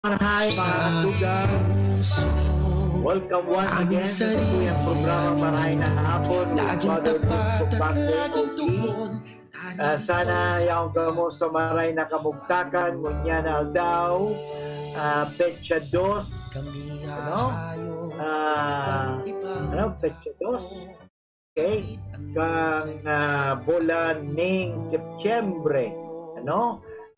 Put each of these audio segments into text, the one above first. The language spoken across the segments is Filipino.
Hi mga katugang! Welcome once again sa tuyang programa Marahay na Hapon with Father Butch Pagpase. Sana yaong kamo sa Marahay na Kamugtakan, ngunyan na aldaw, Petsa Dos, Petsa Dos, okay, kang bulan ng Setyembre,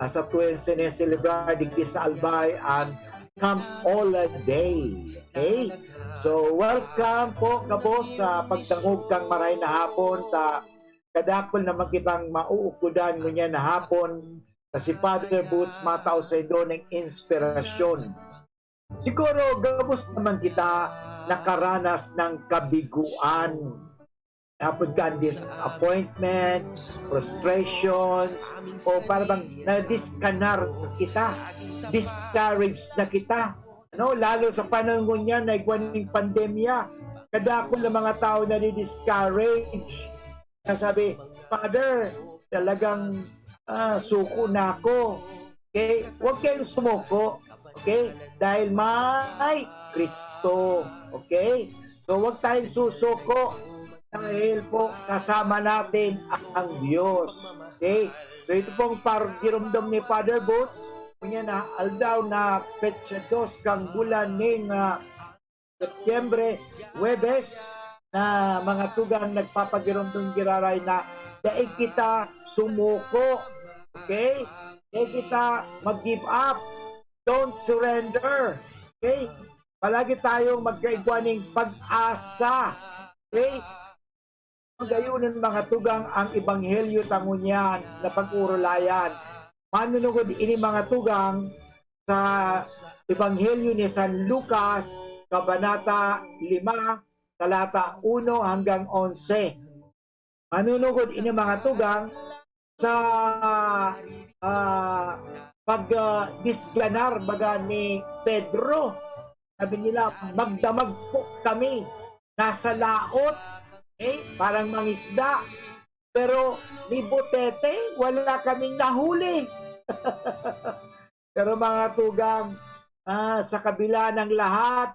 sa tuwing sineselebrar digdi sa Albay ang Camp Ola Day. Okay? So, welcome po kabo sa pagtangog kang Marahay na Hapon ta kadakol naman kitang mauukudan ngunya na hapon kasi Father Butch matao sa ido ng inspirasyon. Siguro gabos naman kita nakaranas ng kabiguan, disappointment, frustrations, o parang na-discanar kita, discouraged na kita. Lalo sa panahon niya na igwaning pandemya, kadako ng mga tao na ni-discourage. Sabi, Father, talagang suko na ako. Okay? Huwag kayong sumuko. Okay? Dahil may Kristo. Okay? So, huwag tayong susuko. Dahil po kasama natin ang Diyos. Okay? So ito pong pargiramdam ni Father Butch, kunya na aldaw na Petsa Dos kang bulan ng Setyembre, Huwebes, na mga tugang nagpapagiramdam giraray na daig kita sumuko. Okay? Daig kita mag-give up. Don't surrender. Okay? Palagi tayong magkaigwaning pag-asa. Okay? Gayunan mga tugang ang ebanghelyo tangunyan na pag-urulayan. Manunugod ini mga tugang sa ebanghelyo ni San Lucas, kabanata 5, talata 1 hanggang 11. Manunugod ini mga tugang sa pag-disganar baga ni Pedro. Sabi nila, magdamag po kami, nasa laot, parang mangisda. Pero ni Butete, wala kaming nahuli. Pero mga tugang, sa kabila ng lahat,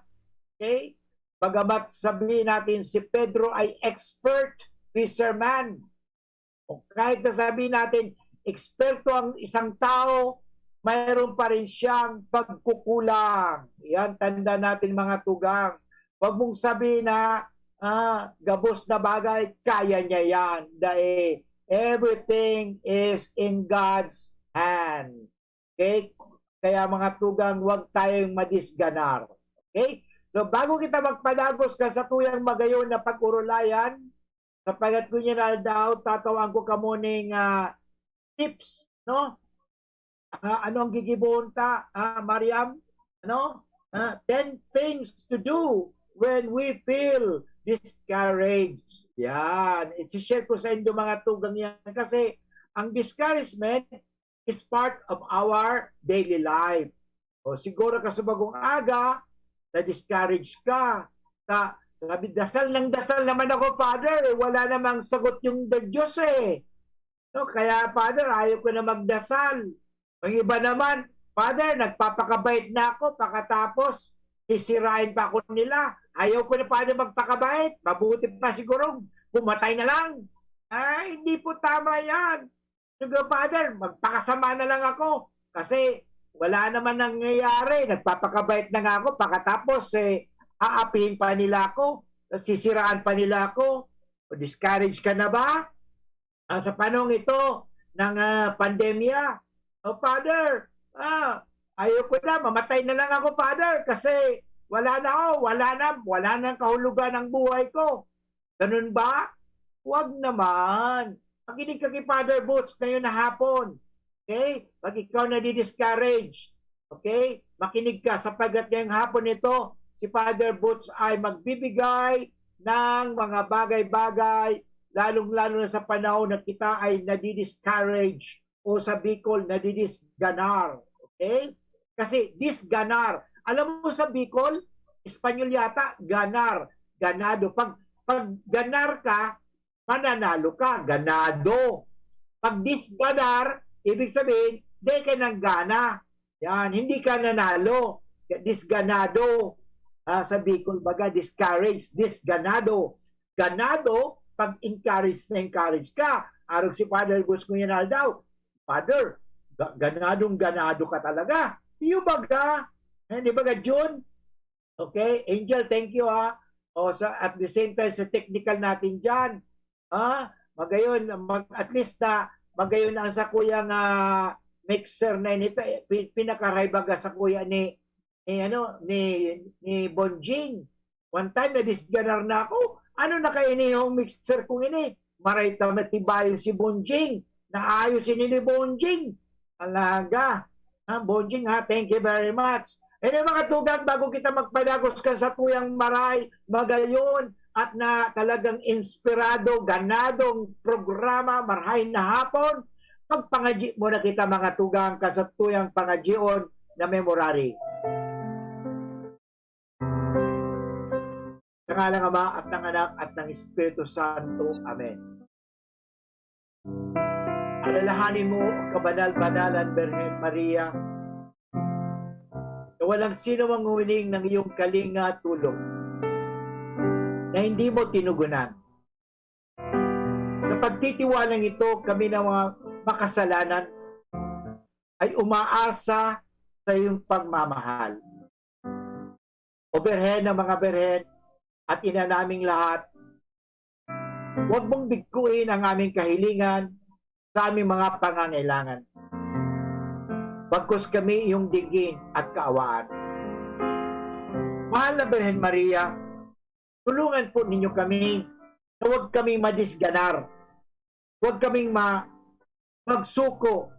bagamat sabihin natin si Pedro ay expert fisherman, o kahit na sabihin natin, eksperto ang isang tao, mayroon pa rin siyang pagkukulang. Yan, tanda natin mga tugang. Huwag mong sabihin na gabos na bagay, kaya niya yan. Dahil everything is in God's hand. Okay? Kaya mga tugang, huwag tayong madisganar. Okay? So bago kita magpadagos ka sa tuyang magayon na pag-urulayan, sapagat ko niya na daw, tatawang ko ka muning tips, no? Anong gigibon ta, Mariam? 10 things to do when we feel discouraged. Yan. I-share ko sa inyo mga tugang yan. Kasi ang discouragement is part of our daily life. O siguro ka sa bagong aga, na-discourage ka. Sabi, dasal naman ako, Father. Wala namang sagot yung Diyos eh. Kaya, Father, ayaw ko na magdasal. Ang iba naman, Father, nagpapakabait na ako. Pakatapos, sisirain pa ako nila. Ayaw ko na paano magpakabait. Mabuti pa siguro, pumatay na lang. Hindi po tama yan. Siguro, Father, magpakasama na lang ako. Kasi wala naman nangyayari. Nagpapakabait na nga ako. Pakatapos, aapihin pa nila ako. Sisiraan pa nila ako. O discourage ka na ba? Sa panahon ito ng pandemya, Father, ayaw ko na, mamatay na lang ako, Father, kasi wala na ako, wala nang kahulugan ng buhay ko. Ganun ba? Huwag naman. Makinig ka kay Father Butch ngayon na hapon. Okay? Pag ikaw na di-discourage, okay? Makinig ka sapagat ngayong hapon ito, si Father Butch ay magbibigay ng mga bagay-bagay, lalong-lalo na sa panahon na kita ay nadi-discourage o sa Bicol nadi-disganar. Okay? Kasi disganar. Alam mo sa Bicol, Espanyol yata, ganar. Ganado. Pag ganar ka, mananalo ka. Ganado. Pag disganar, ibig sabihin, di ka ng gana. Yan, hindi ka nanalo. Disganado. Sa Bicol baga, discourage. Disganado. Ganado, pag encourage na encourage ka. Arog si Father Gus Cuyenal daw. Father, ganadong-ganado ka talaga. Yung baga. Di baga, June? Okay, Angel, thank you ha. At the same time, sa technical natin dyan. Magayon, at least na, magayon ang sa kuyang mixer na nito, pinaka-raybaga sa kuya ni Bonjing. One time, na-disganar na ako. Ano na kayo yung mixer kong ini? Maray tamatibayo si Bonjing. Naayusin ni Bonjing. Alaga. Bonjing ha, thank you very much. And yung mga tugang, bago kita magpadagos ka sa tuyang maray, magayon, at na talagang inspirado, ganadong programa, marhay na hapon, magpangaji mo na kita mga tugang ka sa tuyang pangajion na memorari. Sa ngalang Ama at ng Anak at ng Espiritu Santo. Amen. Alalahanin mo, kabanal-banalan, Birhen Maria, na walang sino mang humiling ng iyong kalinga at tulong na hindi mo tinugunan. Sa pagtitiwalang ito, kami na mga makasalanan ay umaasa sa iyong pagmamahal. O Birhen ng mga Birhen at ina naming lahat, huwag mong bigkuin ang aming kahilingan sa aming mga pangangailangan. Bagkus kami iyong digin at kaawaan. Mahal na Birhen Maria, tulungan po ninyo kami na huwag kaming madisganar. Huwag kaming magsuko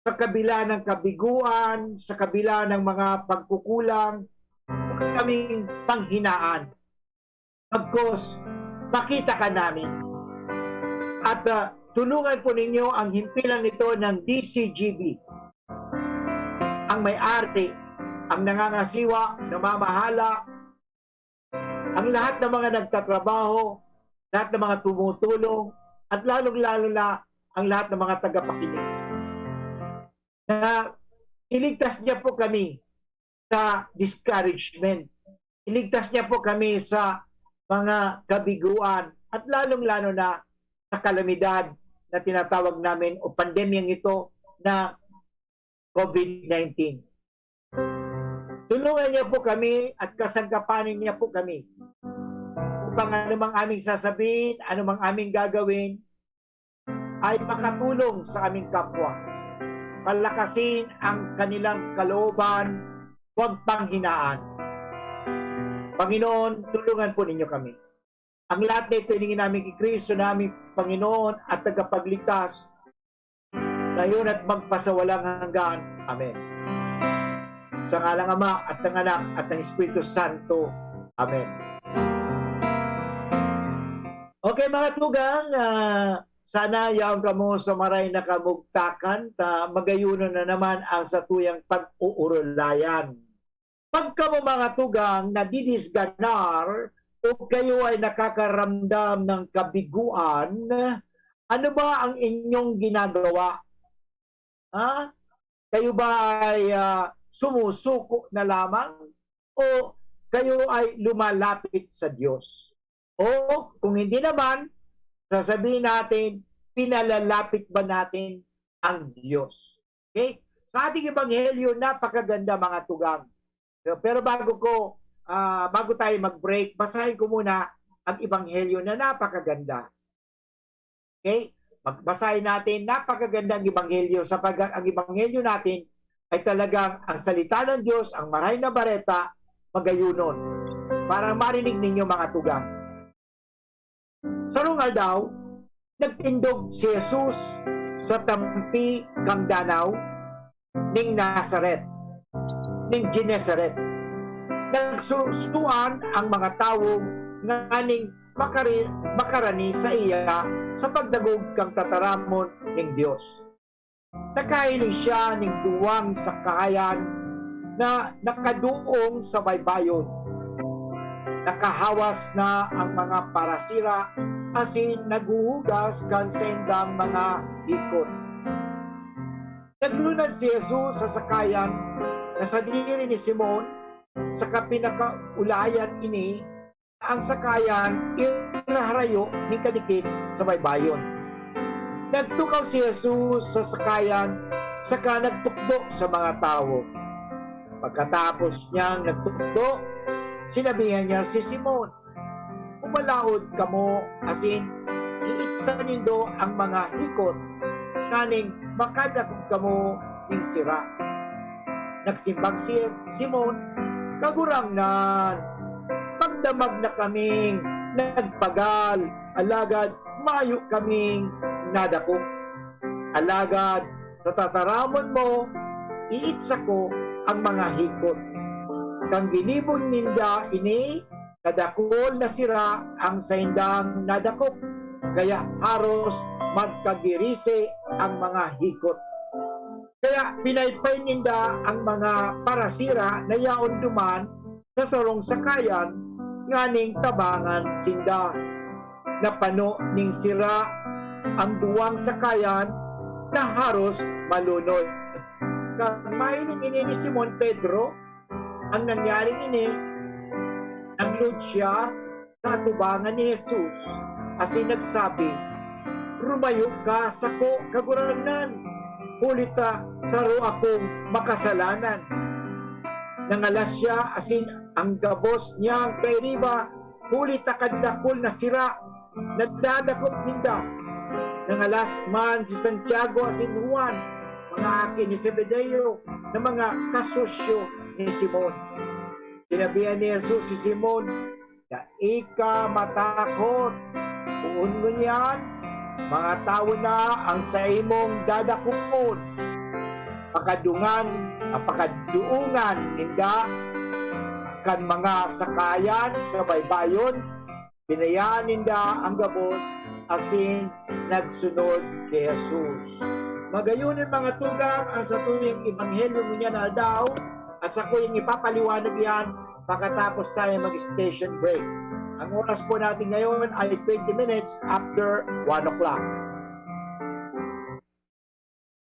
sa kabila ng kabiguan, sa kabila ng mga pagkukulang, huwag kaming panghinaan. Bagkus, makita ka namin. At tulungan po ninyo ang himpilang ito ng DCGB. Ang may-ari, ang nangangasiwa, namamahala, ang lahat ng mga nagtatrabaho, lahat ng mga tumutulong, at lalong-lalo na ang lahat ng mga tagapakinig. Na iligtas niya po kami sa discouragement. Iligtas niya po kami sa mga kabiguan at lalong-lalo na sa kalamidad na tinatawag namin o pandemyang ito na COVID-19. Tulungan niya po kami at kasangkapanin niya po kami upang anumang aming sasabihin, anumang aming gagawin ay makatulong sa aming kapwa. Palakasin ang kanilang kalooban, huwag panghinaan. Panginoon, tulungan po ninyo kami. Ang lahat na ito hiningin namin kay Kristo namin, Panginoon at tagapagligtas, ngayon at magpasawalang hanggan. Amen. Sa ngalang Ama at ng Anak at ng Espiritu Santo. Amen. Okay mga tugang, sana yaong kamo sa maray na kamugtakan, magayuno na naman ang satuyang pag-uurulayan. Pagka mo mga tugang na didisganar o kayo ay nakakaramdam ng kabiguan, ano ba ang inyong ginagawa? Kayo ba ay sumusuko na lamang o kayo ay lumalapit sa Diyos? O kung hindi naman, sasabihin natin, pinalalapit ba natin ang Diyos? Okay? Sa ating ebanghelyo, napakaganda mga tugang. Pero bago tayo mag-break, basahin ko muna ang ebanghelyo na napakaganda. Okay? Magbasahin natin, napakaganda ang ebanghelyo sapagkat ang ebanghelyo natin ay talagang ang salita ng Diyos, ang maray na bareta, magayunon. Para marinig ninyo mga tugang. Sa rungal daw, nagtindog si Jesus sa tampi kang danaw ning Nazaret, ning Genesaret. Nagsusuan ang mga tao nga ning makarani sa iya sa pagdagog kang tataramon ning Dios. Nakahiling siya ning duwang sa kahayan na nakaduong sa baybayon. Nakahawas na ang mga parasira asin naguhugas kan sendang mga hikot. Naglunad si Jesus sa sakayan na sa diri ni Simon sa kapinakaulayan ini ang sakayan iraharayo ni kadikit sa baybayon. Nagtukaw si Jesus sa sakayan saka nagtukdo sa mga tao. Pagkatapos niyang nagtukdo, sinabihan niya si Simon, "Umalaod kamo asin iitsa nindo ang mga hikot kaning makadakog kamo ning sira." Nagsimbag si Simon, "Kagurangnan, pagdamag na kaming nagpagal, alagad mayo kaming nadako. Alagad sa tataramon mo, iitsa ko ang mga hikot. Kang ginibon ninda ini, kadakol na sira ang saindang nadakop, kaya haros magkagirise ang mga hikot. Kaya pinaypay ninda ang mga parasira na yaon duman sa sarong sakayan nganing tabangan sinda. Napano ning sira ang duwang sakayan na haros malunod." Kamahiling ini ni Simon Pedro, ang nangyaring ini, naglood siya sa tubangan ni Jesus asin nagsabi, "Rumayo ka sako kagurangnan, hulita saro akong makasalanan." Nangalas siya asin ang gabos niyang kay riba, hulita kadakol na sira, nagdadakop ninda. Nangalas man si Santiago asin Juan, mga akin ni Zebedeo, na mga kasosyo ni Simon. Sinabihan ni Jesus si Simon, "Da ika matakot, uun mo niyan, mga tao na ang sa imong dadakupon. Pakaduungan ninda kan mga sakayan sa baybayon, binayaan ninda ang gabos asin nagsunod kay Jesus." Magayunin mga tugang ang sa tuyong ebanghelyo mo niya na daw at sa kuyang ipapaliwanag yan pagkatapos tayo mag-station break. Ang oras po natin ngayon ay 20 minutes after 1 o'clock.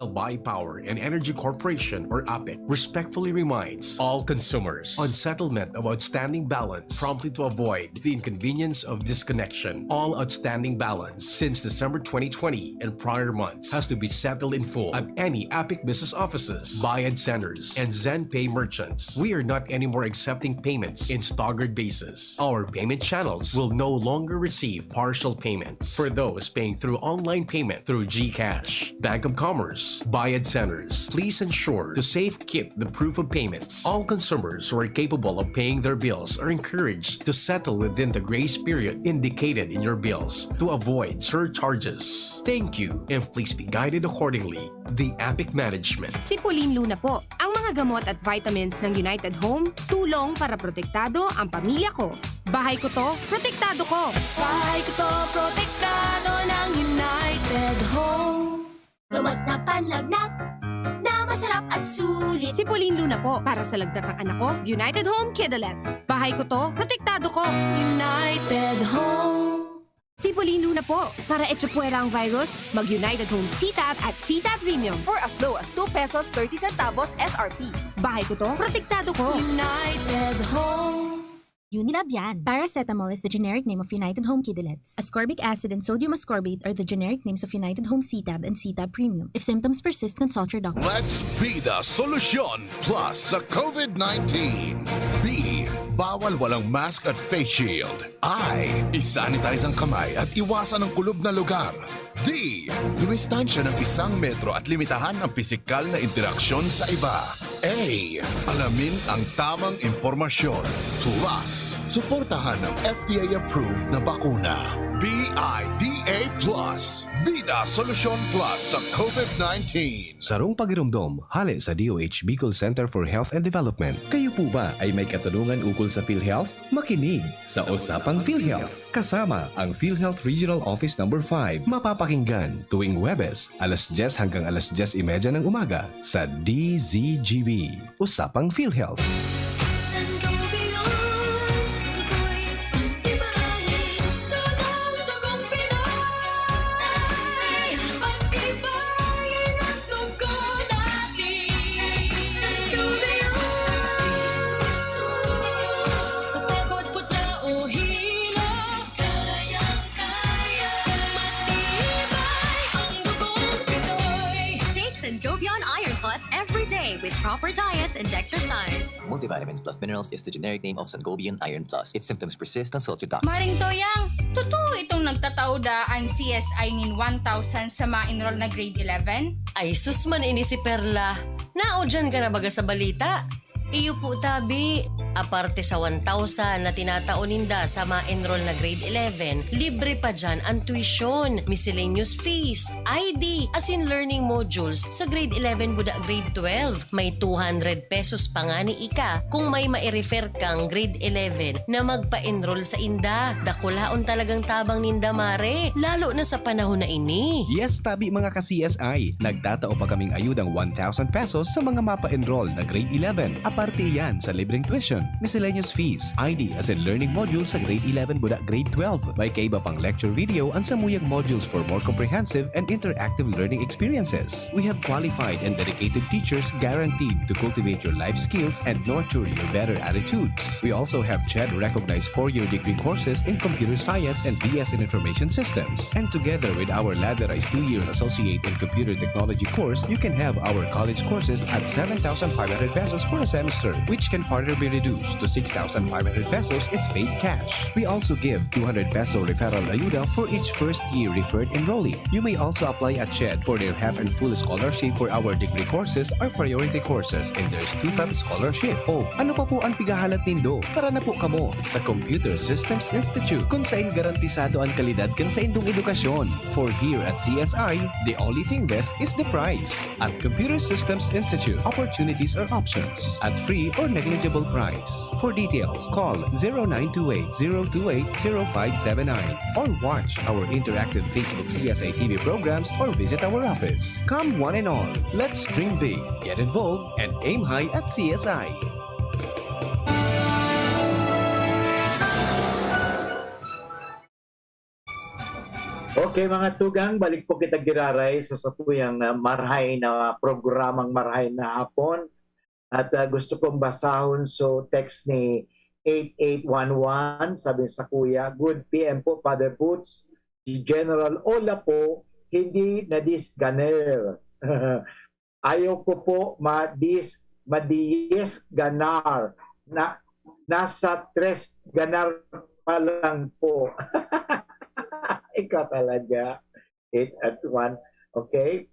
Albay Power and Energy Corporation, or APEC, respectfully reminds all consumers on settlement of outstanding balance promptly to avoid the inconvenience of disconnection. All outstanding balance since December 2020 and prior months has to be settled in full at any APEC business offices, Bayad centers, and ZenPay merchants. We are not anymore accepting payments in staggered basis. Our payment channels will no longer receive partial payments for those paying through online payment through GCash, Bank of Commerce, Bayad centers. Please ensure to safe keep the proof of payments. All consumers who are capable of paying their bills are encouraged to settle within the grace period indicated in your bills to avoid surcharges. Thank you, and please be guided accordingly. The APEC Management. Si Pauline Luna po. Ang mga gamot at vitamins ng United Home, tulong para protektado ang pamilya ko. Bahay ko to, protektado ko. Bahay ko to, protektado ng United Home. Gawat na panlagnat na masarap at sulit. Si Pauline Luna po, para sa lagnat ng anak ko, United Home Kidlets. Bahay ko to, protektado ko. United Home. Si Pauline Luna po, para etsapuera ang virus, mag-United Home CTAP at CTAP Premium for as low as 2 pesos 30 centavos SRP. Bahay ko to, protektado ko. United Home. Unilab yan. Paracetamol is the generic name of United Home Kidlets. Ascorbic acid and sodium ascorbate are the generic names of United Home CTAB and CTAB Premium. If symptoms persist, consult your doctor. Let's be the solution plus sa COVID-19. B. Bawal walang mask at face shield. I. Isanitize ang kamay at iwasan ang kulob na lugar. D. Dumistansya ng 1 metro at limitahan ang pisikal na interaksyon sa iba. A. Alamin ang tamang impormasyon. Plus, suportahan ng FDA-approved na bakuna. BIDA Plus. Bida Solusyon Plus sa COVID-19. Sarong pagirumdom, hali sa DOH Bicol Center for Health and Development. Kayo po ba ay may katanungan ukol sa PhilHealth? Makinig sa Usapang PhilHealth. Kasama ang PhilHealth Regional Office No. 5. Mapapakinggan tuwing Huwebes, alas 10 hanggang alas 10:30 ng umaga sa DZGB. Usapang PhilHealth. San ka mo biyon? Ako'y ibahin. Sunod dugong Pinoy. Pag-ibahin ang tugon with proper diet and exercise. Multivitamins plus minerals is the generic name of Sangobion Iron Plus. If symptoms persist, consult your doctor. Maring Toyang, totoo itong nagtatauda ang CSI nin 1,000 sa ma-enroll na grade 11? Ay, sus man ini si Perla. Nao dyan ka na baga sa balita? Iyo po tabi. Aparte sa 1,000 na tinatauninda sa ma-enroll na grade 11, libre pa dyan ang tuition, miscellaneous fees, ID, as in learning modules sa grade 11 buda grade 12. May 200 pesos pa nga ni Ika kung may ma-refer kang grade 11 na magpa-enroll sa inda. Dakulaon talagang tabang ninda mare, lalo na sa panahon na ini. Yes, tabi mga ka-CSI. Nagtatao pa kaming ayudang 1,000 pesos sa mga mapa-enroll na grade 11. Aparte yan sa libreng tuition, miscellaneous fees, ID as in learning modules sa grade 11 buda grade 12. May kaiba pang lecture video ang samuyang modules for more comprehensive and interactive learning experiences. We have qualified and dedicated teachers guaranteed to cultivate your life skills and nurture your better attitudes. We also have CHED recognized 4-year degree courses in computer science and BS in information systems. And together with our ladderized 2-year associate in computer technology course, you can have our college courses at 7,500 pesos for a semester, which can further be reduced to 6,500 pesos if paid cash. We also give 200 peso referral ayuda for each first-year referred enrollee. You may also apply at CHED for their half and full scholarship for our degree courses or priority courses, and there's 2-time scholarship. O, ano pa po ang pigahalat nindo? Tara na po kamo sa Computer Systems Institute, kung saan garantisado ang kalidad kan sa indong edukasyon. For here at CSI, the only thing best is the price. At Computer Systems Institute, opportunities are options at free or negligible price. For details, call 0928-028-0579 or watch our interactive Facebook CSI TV programs or visit our office. Come one and all, let's dream big, get involved, and aim high at CSI. Okay mga tugang, balik po kita giraray sa satuyang marhay na programang marhay na hapon. At gusto kong basahon so text ni 8811, sabi sa kuya, good PM po Father Boots, si General Ola po, hindi nadisganer. Ayaw ko po madiyes ganar, nasa 3 ganar pa lang po. Ikaw talaga. 8 at 1. Okay?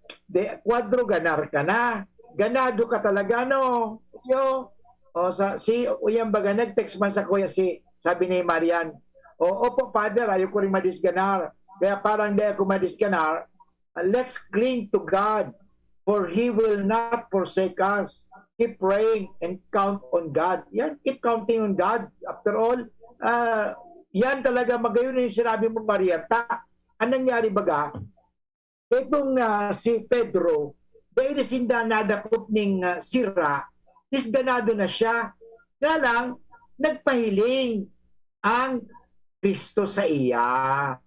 Kwadro ganar ka na. Ganado ka talaga, no? Yo. O, uyang baga, nag-text man sa kuya sabi ni Marian, opo, Father, ayaw ko rin madisganar. Kaya parang di ako madisganar. Let's cling to God, for He will not forsake us. Keep praying and count on God. Yan, keep counting on God. After all, yan talaga magayon yung sinabi mo, Maria. Anong nangyari baga? Itong si Pedro, dahil sinda nadakop ning sira, disganado na siya. Nga lang, nagpahiling ang Kristo sa iya.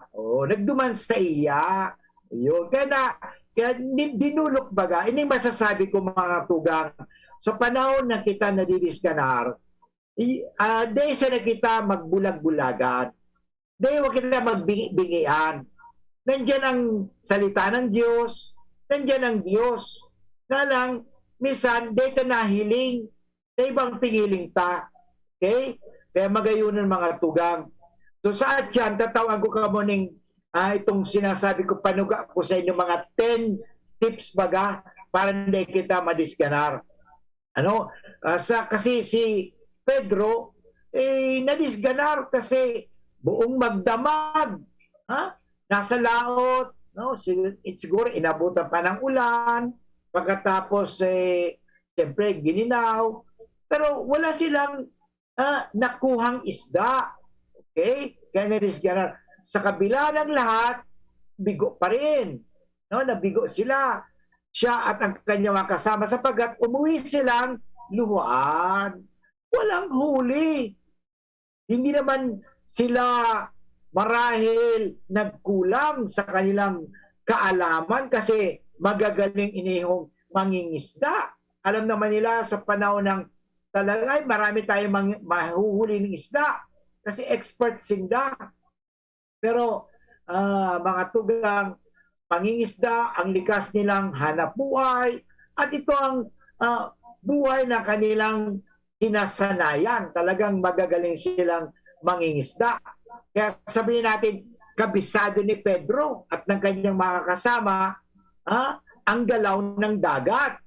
Nagduman sa iya. Yun. Kaya dinulok baga, ini masasabi ko mga tugang, sa panahon na kita nadidisganar, dahil sa na kita magbulag-bulagan, dahil wag kita magbingian. Nandiyan ang salita ng Diyos, nandiyan ang Diyos. Nga lang, minsan, dahil ta nahiling, sa ibang pingiling ta. Okay? Kaya magayunan mga tugang. So sa atyan, tatawag ko ka mo ning itong sinasabi ko, panuga ko sa inyo mga 10 tips baga para hindi kita madisganar. Kasi si Pedro, nadisganar kasi buong magdamag. Nasa laot, no? Siguro inabutan pa ng ulan, pagkatapos siyempre gininaw, pero wala silang nakuhang isda. Okay? Kaya nadisganar. Sa kabila ng lahat, bigo pa rin. No? Nabigo sila. Siya at ang kanyang mga kasama sapagkat umuwi silang luhaan. Walang huli. Hindi naman sila marahil nagkulang sa kanilang kaalaman kasi magagaling inihong mangingisda. Alam naman nila sa panahon ng talagay, marami tayong mahuhuli ng isda kasi expert sinda. Pero mga tugang, pangingisda, ang likas nilang hanap buhay, at ito ang buhay na kanilang kinasanayan. Talagang magagaling silang mangingisda. Kaya sabihin natin, kabisado ni Pedro at ng kanyang mga kasama ang galaw ng dagat.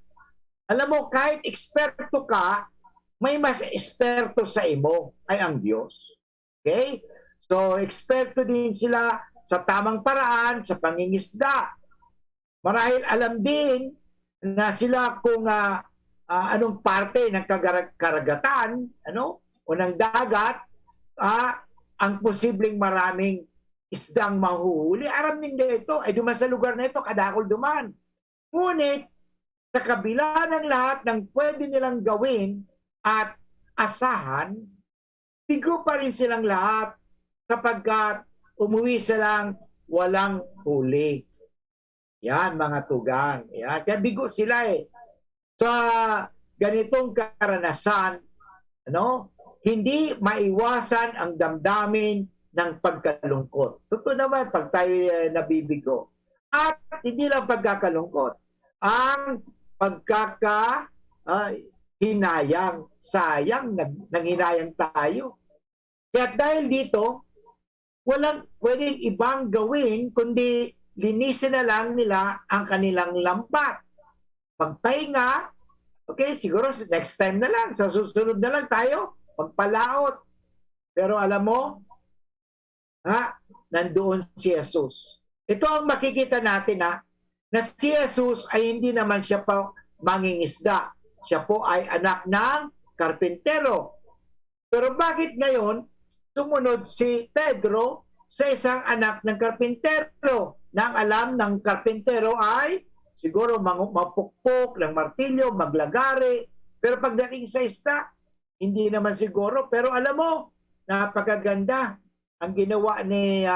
Alam mo, kahit eksperto ka, may mas eksperto sa imo ay ang Diyos. Okay? So, eksperto din sila sa tamang paraan, sa pangingisda. Marahil alam din na sila kung anong parte ng karagatan, o ng dagat, ang posibleng maraming isdang mahuhuli. Aram din dito, ay duman sa lugar na ito, kadakol duman. Ngunit, sa kabila ng lahat ng pwede nilang gawin at asahan, bigo pa rin silang lahat sapagkat umuwi silang walang huli. Yan, mga tugang. Yan. Kaya bigo sila eh. Sa ganitong karanasan, hindi maiwasan ang damdamin ng pagkalungkot. Totoo naman pag tayo nabibigo. At hindi lang pagkakalungkot, ang hinayang, sayang, nanghinayang tayo. Kaya dahil dito, walang pwedeng ibang gawin kundi linisin na lang nila ang kanilang lambat. Pagpahinga, okay, siguro next time na lang, sa susunod na lang tayo, magpalaot. Pero alam mo, nandoon si Jesus. Ito ang makikita natin na si Jesus ay hindi naman siya pa mangingisda. Siya po ay anak ng karpintero. Pero bakit ngayon sumunod si Pedro sa isang anak ng karpintero? Nang alam ng karpintero ay siguro mapukpok ng martilyo, maglagari. Pero pagdating sa isda, hindi naman siguro. Pero alam mo, napakaganda ang ginawa ni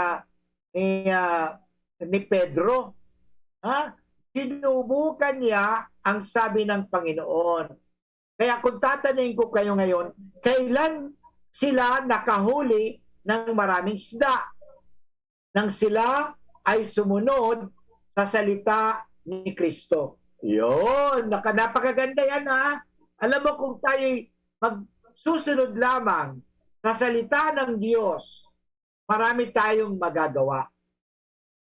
Pedro. Sinubukan niya ang sabi ng Panginoon. Kaya kung tatanungin ko kayo ngayon, kailan sila nakahuli ng maraming isda? Nang sila ay sumunod sa salita ni Kristo. Yun, napakaganda yan Alam mo, kung tayo magsusunod lamang sa salita ng Diyos, marami tayong magagawa.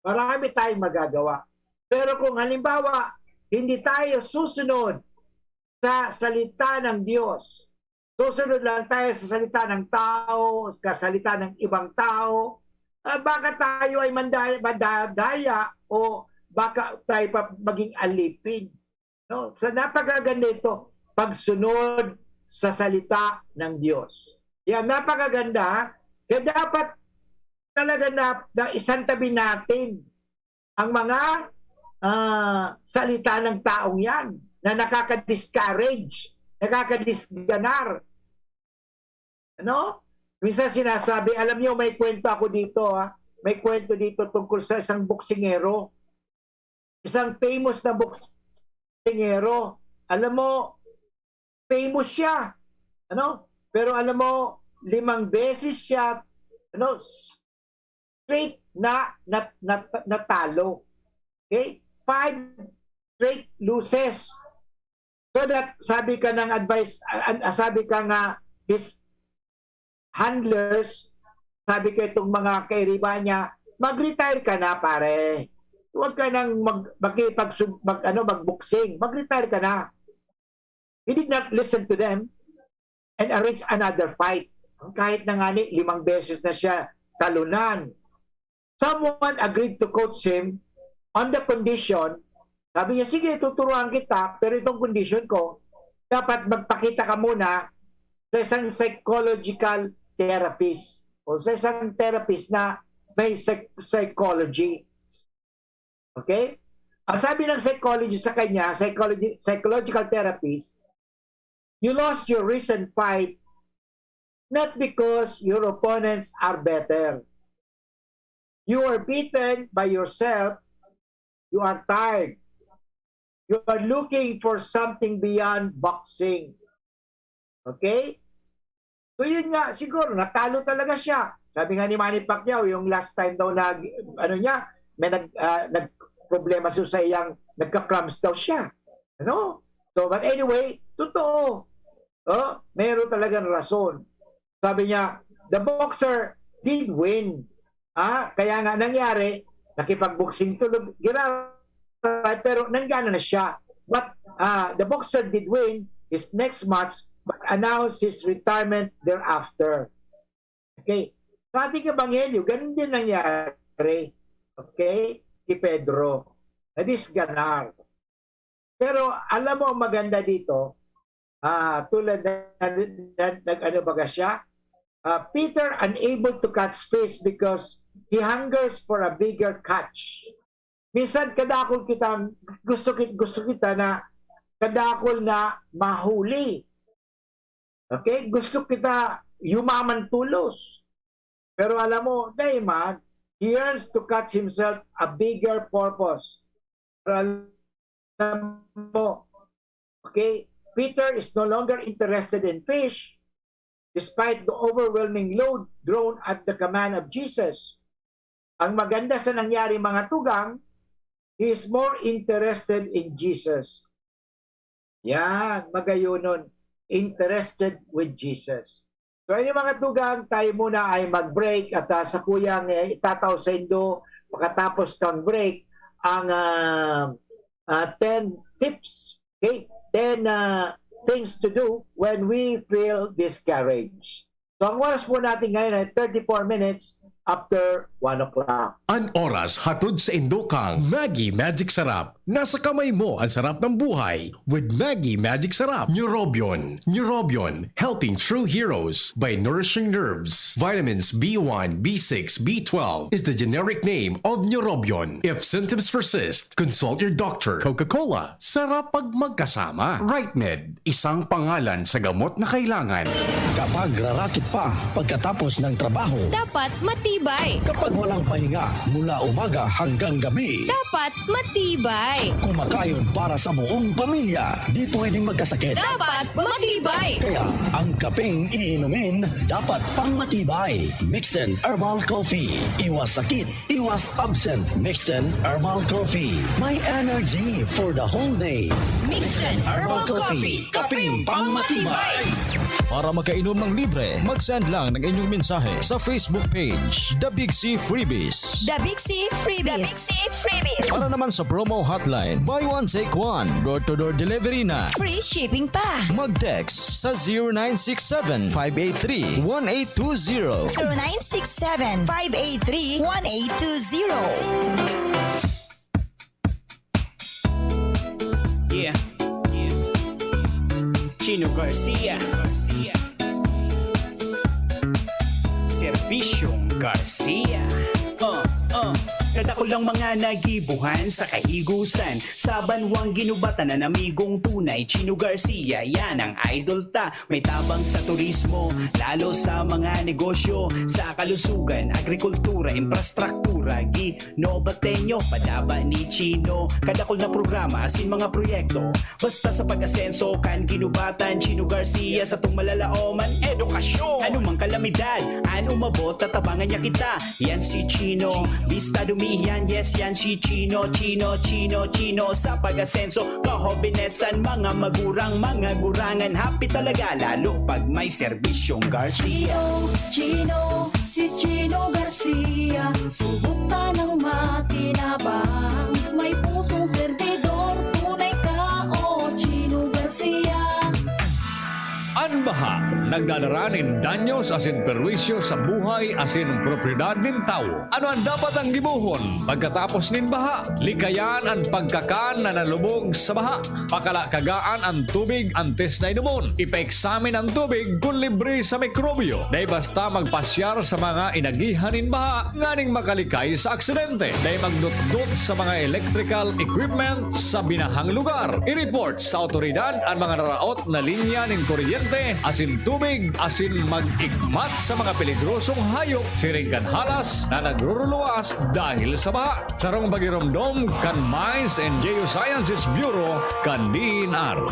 Marami tayong magagawa. Pero kung halimbawa, hindi tayo susunod sa salita ng Diyos, susunod lang tayo sa salita ng tao, sa salita ng ibang tao, baka tayo ay mandadaya o baka tayo pa maging alipin. No? So napakaganda ito, pagsunod sa salita ng Diyos. Yan, napakaganda. Kaya dapat talaga na isantabi natin ang mga salita ng taong yan na nakaka-discourage, nakaka-disganar. Minsan sinasabi, alam niyo, may kwento ako dito, may kwento dito tungkol sa isang boksingero. Isang famous na boksingero. Alam mo, famous siya. Pero alam mo, 5 beses siya straight na natalo. Okay? 5 straight loses. So that sabi ka ng advice, sabi ka nga his handlers, sabi ko itong mga kairiba niya, mag-retire ka na pare. Huwag ka nang mag-boxing. Mag-retire ka na. He did not listen to them and arrange another fight. Kahit na nga 5 beses na siya talunan. Someone agreed to coach him on the condition, sabi niya, sige, tuturuan kita, pero itong condition ko, dapat magpakita ka muna sa isang psychological therapist o sa isang therapist na may psychology. Okay? Ang sabi ng psychologist sa kanya, psychological therapist, you lost your recent fight not because your opponents are better. You are beaten by yourself. You are tired. You are looking for something beyond boxing. Okay? So yun nga, siguro, natalo talaga siya. Sabi nga ni Manny Pacquiao, yung last time daw na, may nag-problema sa iyang, nagka-cramps daw siya. So, but anyway, Totoo. Meron talagang rason. Sabi niya, the boxer did win. Kaya nga nangyari, nakipag-boxing tulog, pero nanggana na siya. But the boxer did win his next match but announced his retirement thereafter. Okay? Sa ating ebanghelyo, ganun din nangyari. Okay? Kay Pedro. That is ganar. Pero alam mo ang maganda dito, tulad nag-ano baga siya, Peter unable to catch fish because he hungers for a bigger catch. Minsan kadakol kita, gusto kita na kadakol na mahuli. Okay? Gusto kita yumaman tulos. Pero alam mo, Naaman, he yearns to catch himself a bigger purpose. Pero alam mo, okay, Peter is no longer interested in fish despite the overwhelming load thrown at the command of Jesus. Ang maganda sa nangyari mga tugang, he is more interested in Jesus. Yan, magayonon. Interested with Jesus. So, any mga tugang, tayo muna ay mag-break at sa kuyang itataw sa Indo, pagkatapos kang break, ang 10 tips, okay? 10 things to do when we feel discouraged. So, ang oras po natin ngayon ay 34 minutes after 1 o'clock. An oras hatod sa Indokang Maggie Magic Sarap. Nasa kamay mo ang sarap ng buhay with Maggie Magic Sarap. Neurobion. Neurobion, helping true heroes by nourishing nerves. Vitamins B1, B6, B12 is the generic name of Neurobion. If symptoms persist, consult your doctor. Coca-Cola, sarap pag magkasama. RightMed, isang pangalan sa gamot na kailangan. Kapag rarakit pa pagkatapos ng trabaho, Dapat matibay. kapag walang pahinga mula umaga hanggang gabi, Dapat matibay. kumakain para sa buong pamilya, di pwedeng magkasakit. Dapat matibay. Kaya ang kapeng iinumin dapat pang matibay. Mixten Herbal Coffee. Iwas sakit, iwas absent. Mixten Herbal Coffee. May energy for the whole day. Mixten Herbal Coffee. Kapeng pang matibay. Para makainom ng libre, mag-send lang ng inyong mensahe sa Facebook page, The Big C Freebies. The Big C Freebies. Para naman sa promo hotline, buy one take one, door-to-door delivery na. Free shipping pa. Mag-text sa 0967-583-1820. 0967-583-1820. Yeah. Chino Garcia. Servisyong Garcia. Kada ko lang mga nagibuhan sa kahigusan, sa banwang ginubatan na namigong tunay. Chino Garcia, yan ang idol ta. May tabang sa turismo, lalo sa mga negosyo, sa kalusugan, agrikultura, infrastruktura, ginobatenyo, padaba ni Chino. Kadakol na programa, asin mga proyekto, basta sa pag-asenso kan ginubatan. Chino Garcia sa tung malalaoman, edukasyon. Anumang kalamidad, umabot, tatabangan niya kita. Yan si Chino, bista dumihan, yes yan si Chino. Chino sa pag-asenso, kahobinesan, mga magurang, mga gurangan. Happy talaga, lalo pag may serbisyong Garcia. Chino, si Chino Garcia, subok ng makinabang. May pusong servidor, tunay ka, Chino Garcia. Anbaha, nagdadaranin danyos asin perwisyo sa buhay asin propriedad nin tao. Ano ang dapat ang gibuhon pagkatapos nin baha? Likayan ang pagkakan na nalubog sa baha. Pakalakagaan ang tubig antes na inumon. Ipa-examine ang tubig kung libre sa mikrobyo. Dahil basta magpasyar sa mga inagihan nin baha, nganing makalikay sa aksidente. Dahil magdutdut sa mga electrical equipment sa binahang lugar. I-report sa otoridad ang mga naraot na linya nin kuryente asin tubig, asin mag-igmat sa mga peligrosong hayop, siringgan halas na nagruruluwas dahil sa baha. Sarong bagiromdom kan Mines and Geosciences Bureau kan DNR.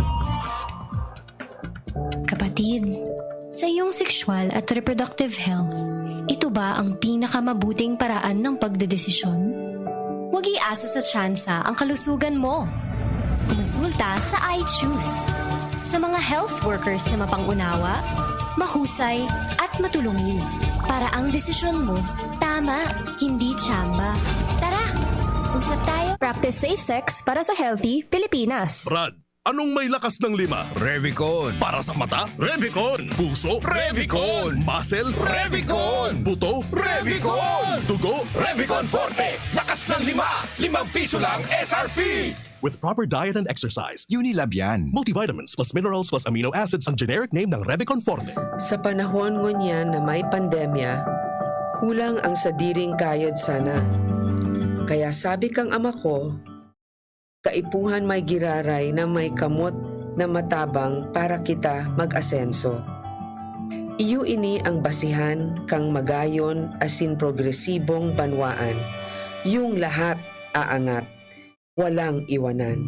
Kapatid, sa iyong sexual at reproductive health, ito ba ang pinakamabuting paraan ng pagdedesisyon? Huwag iasa sa tsansa ang kalusugan mo. Konsulta sa iChoose. Sa mga health workers na mapangunawa, mahusay at matulungin. Para ang desisyon mo, tama, hindi tsamba. Tara, usap tayo. Practice safe sex para sa healthy Pilipinas. Brad, anong may lakas ng 5? Revicon. Para sa mata? Revicon. Puso? Revicon. Muscle? Revicon. Buto? Revicon. Dugo? Revicon Forte. Lakas ng 5. 5 piso lang SRP. With proper diet and exercise, Unilab yan. Multivitamins plus minerals plus amino acids ang generic name ng Revicon Forte. Sa panahon ngunyan na may pandemya, kulang ang sadiring kayod sana. Kaya sabi kang ama ko, kaipuhan may giraray na may kamot na matabang para kita mag-asenso. Iyo ini ang basihan kang magayon asin progresibong banwaan. Yung lahat aangat, walang iwanan.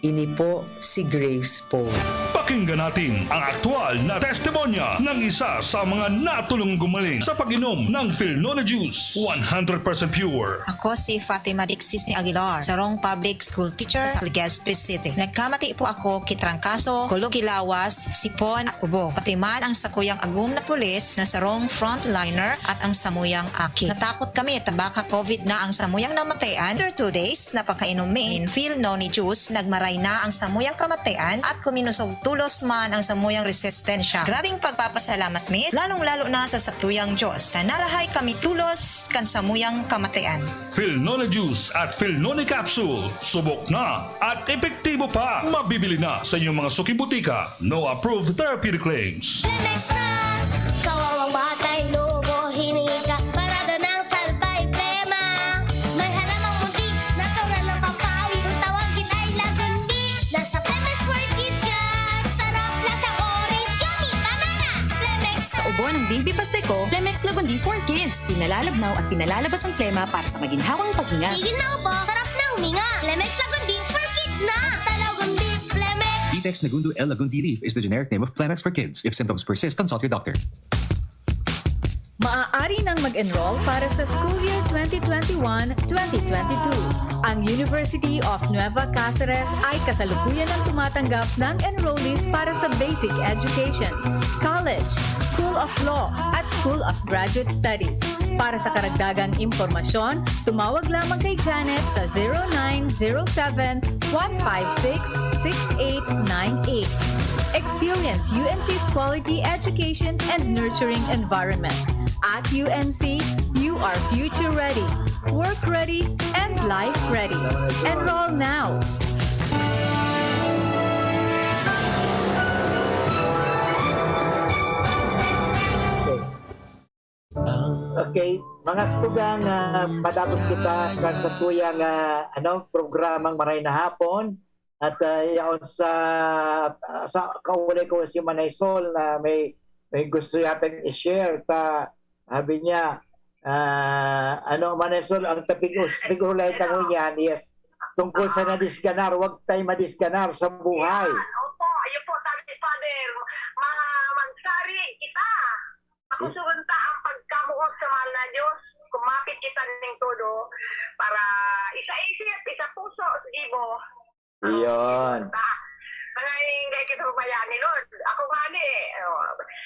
Ini po si Grace Poe. Pakinggan natin ang aktual na testimonya ng isa sa mga natulong gumaling sa pag-inom ng Philnona Juice. 100% pure. Ako si Fatima Dixis ni Aguilar, sarong public school teacher sa Legazpi City. Nagkamati po ako kitrangkaso, kulugilawas, sipon at ubo. Pati man ang sakuyang agum na pulis na sarong frontliner at ang samuyang aki. Natakot kami at baka COVID na ang samuyang namatayan. After 2 days, napakainom min Philnona Juice, nagmaray na ang samuyang kamatayan at kuminusog tulos man ang samuyang resistensya. Grabing pagpapasalamat mi, lalong-lalo na sa satuyang Diyos na narahay kami tulos kan samuyang kamatayan. Philnona Juice at Philnona Capsule. Subok na at epektibo pa. Mabibili na sa inyong mga suki-butika. No approved therapeutic claims. Lemex na, kawawang batay, lobo, hinika, parada ng salbay, plema. May halamang muntik, natural na pampawi, kung tawagin ay lagundi. Nasa Lemex for Kids yan, sarap lasa orange, yummy, banana. Lemex Sa ubo ng baby pastiko, Lemex Lagundi for Kids. Pinalalabnaw at pinalalabas ang plema para sa maginhawang paghinga. Tigil na ubo, sarap na huminga. Lemex Lagundi for Kids na. Basta Lagundi, Lemex. Detex Nagundu L. Lagundi Leaf is the generic name of Plemex for kids. If symptoms persist, consult your doctor. Maaari nang mag-enroll para sa school year 2021-2022. Ang University of Nueva Cáceres ay kasalukuyan ang tumatanggap ng enrollees para sa basic education, college, School of Law, at School of Graduate Studies. Para sa karagdagang impormasyon, tumawag lamang kay Janet sa 0907-156-6898. Experience UNC's quality education and nurturing environment. At UNC, you are future ready, work ready, and life ready. Enroll now. Okay, mga stugang, matapos kita sa tuyang programang Maray na Hapon at yaon sa kaulay ko si Manay Sol na may gusto yatang i-share sabi niya Manay Sol, ang tapigulay tanong niyan, yes, tungkol sa nadisganar, huwag tayo madisganar sa buhay. Opo, ayun po, sabi ni Father, magsari kita. Makusurunta ang pagkamuot sa mahal na Diyos. Kumapit kita ng todo para isa-isip, isa-puso, ibo. Iyon. Pangaying gaya kita babayaan ni Lord. Ako nga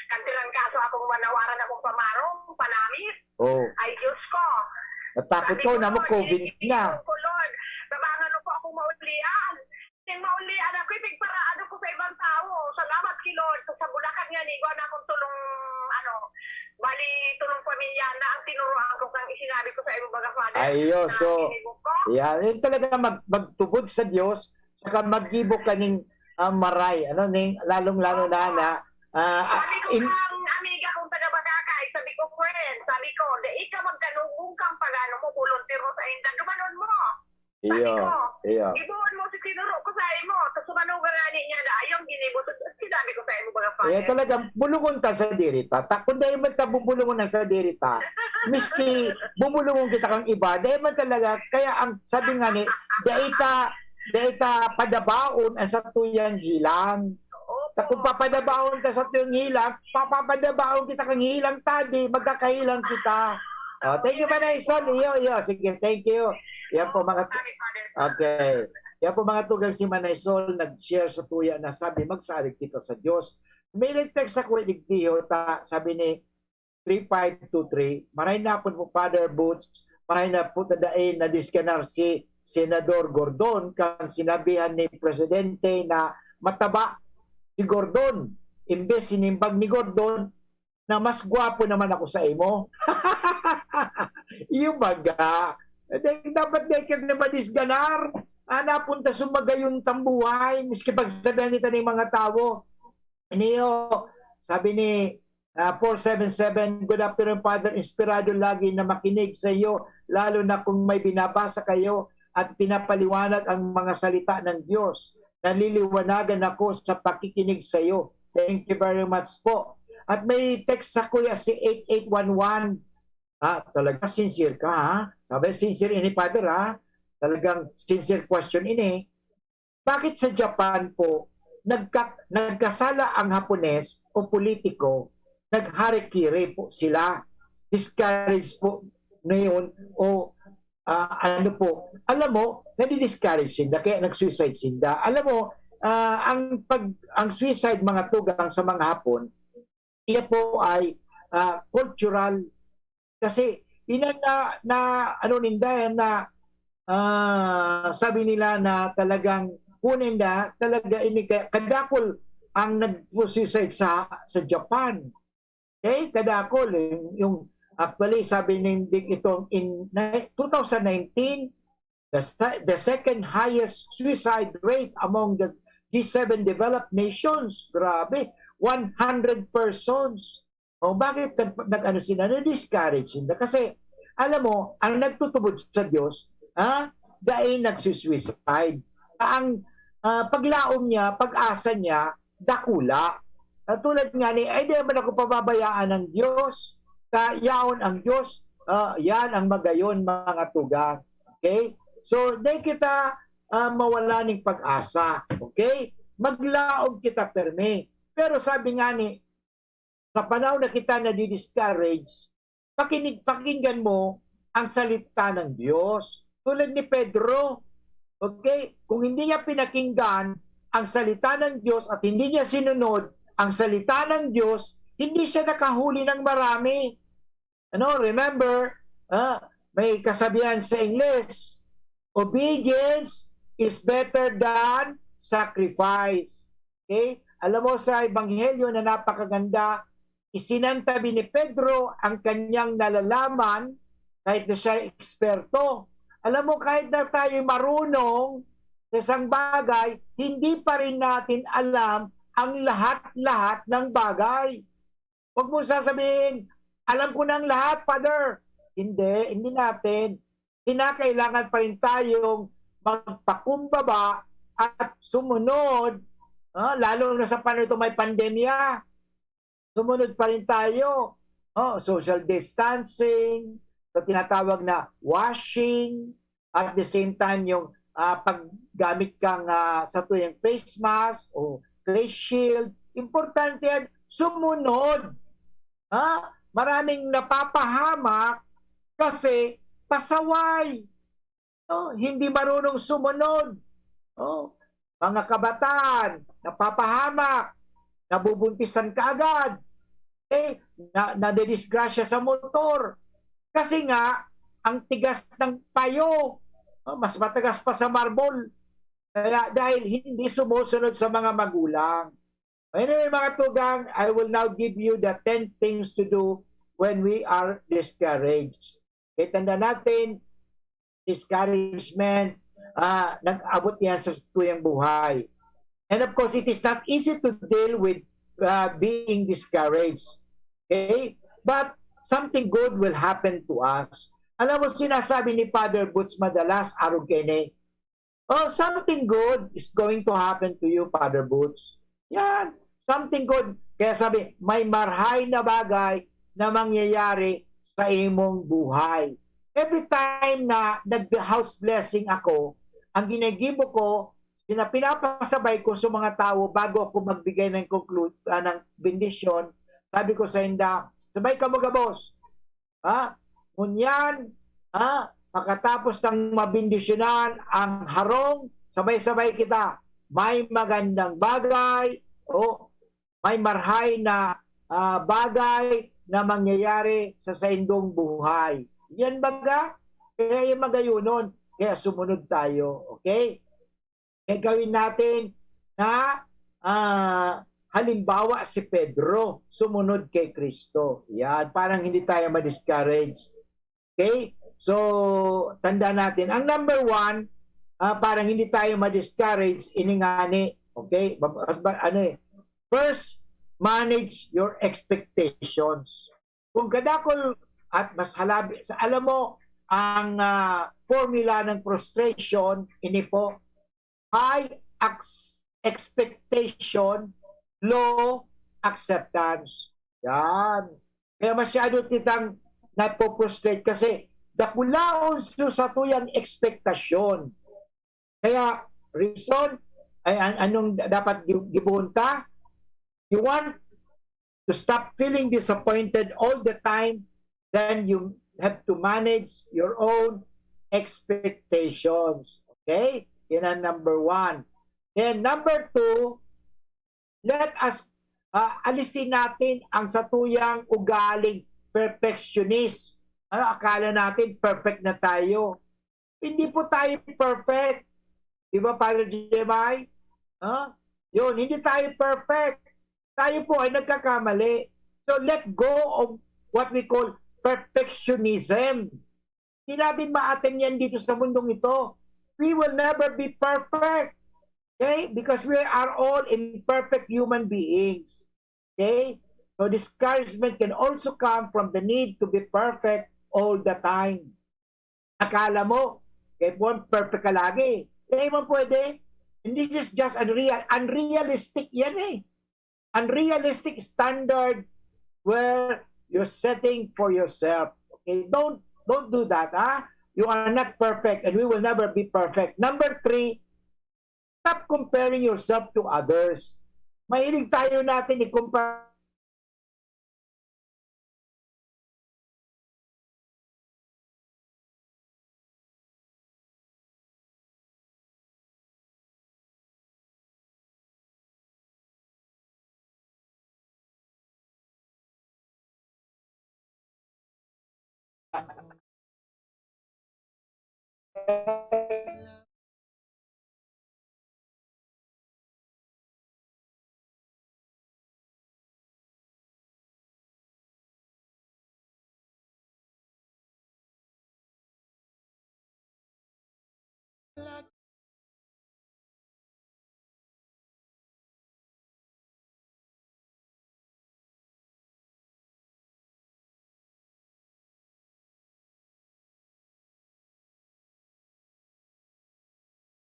kantilang kaso akong manawaran akong pamarong, panamit. Oh. Ay Diyos ko. Natakot ko na mo COVID na. Lord, babangan ko akong maulian. Yung maulian ako, ipigparaan ko sa ibang tao. Salamat kay Lord. Sa Bulacan nga, nigo na akong tulong, tulong pamilya na ang tinuruan ko kang isinabi ko sa iyo, baga Father. Ayun, so, yun talaga magtubod sa Diyos, saka mag-ibok ka ng maray, lalong-lalo na sabi ko ang amiga kong taga-Bagakay, sabi ko, friend, de ika magkanugong kang pagano mo, volunteer mo sa indan, dumanon mo. Iyo. Ibuon mo si tinuro ko sa imo, tapos sumanog nga niya na ayong ginibot, sinabi ko sa imo, baga Father. Talaga, bulungon ka sa dirita. Kung dahil man ka bubulungon sa dirita, miski bubulungon kita kang iba, dahil man talaga, kaya ang sabi nga ni, dahil ka padabaon sa tuyang hilang. Kung papadabaon ka sa tuyang hilang, papapadabaon kita kang hilang tadi, magkakahilang kita. Thank you, Manay Sol. Iyo. Sige, thank you. Yan po mga... Okay. Kaya po mga tugang si Manaysol nag-share sa tuya na sabi, magsalig kita sa Diyos. May nag-text ako iligdiho, sabi ni 3523, maray na po Father Boots, maray na po tadain na diskanar si Senador Gordon kang sinabihan ni Presidente na mataba si Gordon. Imbes sinimbag ni Gordon na mas gwapo naman ako sa imo. Yung baga. Dapat dekad na madisganar. Napunta sumagayon tambuhay. Miski pagsabihan nito ng mga tao. Iniyo, sabi ni 477, good afternoon Father, inspirado lagi na makinig sa iyo, lalo na kung may binabasa kayo at pinapaliwanag ang mga salita ng Diyos. Naliliwanagan ako sa pakikinig sa iyo. Thank you very much po. At may text sa kuya si 8811. Talaga sincere ka ha? Sabi, sincere ini Father ha? Talagang sincere question ini. Bakit sa Japan po, nagkasala ang Hapones o politiko, nagharikiri po sila, discourage po ngayon o ano po, alam mo, nadi-discourage sila, kaya nag-suicide sila. Alam mo, ang suicide mga tugang sa mga Hapon, iya po ay cultural. Kasi ano ninda na sabi nila na talagang kunin na talaga ini kadakol ang nag-suicide sa Japan. Okay, kadakol yung actually sabi nindig itong in 2019 the second highest suicide rate among the G7 developed nations. Grabe, 100 persons. O bakit nag-ano sila? Na-discourage sila. Kasi, alam mo, ang nagtutubod sa Diyos, dahil nagsusuicide. Ang paglaom niya, pag-asa niya, dakula. Tulad nga ni, ay di naman ako pababayaan ng Diyos. Yaon ang Diyos. Yan ang magayon mga tugang. Okay? So, di kita mawala ng pag-asa. Okay? Maglaom kita perme. Pero sabi nga ni, sa panahon na kita na-discourage, pakinggan mo ang salita ng Diyos. Tulad ni Pedro, okay? Kung hindi niya pinakinggan ang salita ng Diyos at hindi niya sinunod ang salita ng Diyos, hindi siya nakahuli ng marami. Remember, may kasabihan sa English, obedience is better than sacrifice. Okay? Alam mo sa Ebanghelyo na napakaganda, isinantabi ni Pedro ang kanyang nalalaman kahit na siya eksperto. Alam mo, kahit na tayo marunong sa isang bagay, hindi pa rin natin alam ang lahat-lahat ng bagay. Huwag mo sasabihin, alam ko ng lahat, Father. Hindi natin. Kinakailangan pa rin tayong magpakumbaba at sumunod, lalo na sa paano ito may pandemya. Sumunod pa rin tayo. Social distancing, so tinatawag na washing, at the same time yung paggamit kang sa tuyang face mask o face shield. Importante yan, sumunod. Maraming napapahamak kasi pasaway. Hindi marunong sumunod. Mga kabataan, napapahamak, nabubuntisan ka agad. Nadidisgrasya sa motor. Kasi nga, ang tigas ng payo, mas matagas pa sa marble. Kaya dahil hindi sumusunod sa mga magulang. Anyway, mga tugang, I will now give you the 10 things to do when we are discouraged. Tanda natin, discouragement, nag-abot yan sa tuyang buhay. And of course, it is not easy to deal with being discouraged. Okay? But something good will happen to us. Alam mo, sinasabi ni Father Boots madalas, arugene, something good is going to happen to you, Father Boots. Yan, something good. Kaya sabi, may marhay na bagay na mangyayari sa imong buhay. Every time na nag-house blessing ako, ang ginagibo ko, pinapasabay ko sa mga tao bago ako magbigay ng ng bendisyon. Sabi ko sa inda, sabay ka mga boss. Ngunyan, pagkatapos ng mabindisyonan ang harong sabay-sabay kita. May magandang bagay o may marhay na bagay na mangyayari sa saindong buhay. Yan baga, kaya yung magayunon, kaya sumunod tayo. Okay? Kaya gawin natin na halimbawa si Pedro, sumunod kay Kristo. Yan, parang hindi tayo ma-discourage. Okay? So, tanda natin. Ang number 1, parang hindi tayo ma-discourage, iningani. Okay? First, manage your expectations. Kung kadakol at mas halabi, alam mo, ang formula ng frustration, ini po, high expectation, low acceptance. Yan. Kaya masyado kitang napoprostrate kasi dakulaon sa tuyang expectasyon. Kaya reason ay anong dapat gibunta? You want to stop feeling disappointed all the time, then you have to manage your own expectations. Okay? Yan ang number 1. Then number 2, let us alisin natin ang satuyang ugaling perfectionist. Akala natin perfect na tayo. Hindi po tayo perfect. Di ba, Father Jemai? Yun, hindi tayo perfect. Tayo po ay nagkakamali. So let go of what we call perfectionism. Hindi natin ma-attain yan dito sa mundong ito. We will never be perfect. Okay? Because we are all imperfect human beings. Okay? So discouragement can also come from the need to be perfect all the time. Akala mo, kahit perfect ka lagi. Hindi mo pwede. And this is just unrealistic yan eh. Unrealistic standard where you're setting for yourself. Okay? Don't do that. You are not perfect and we will never be perfect. Number 3, stop comparing yourself to others. Mahilig tayo natin i-compare.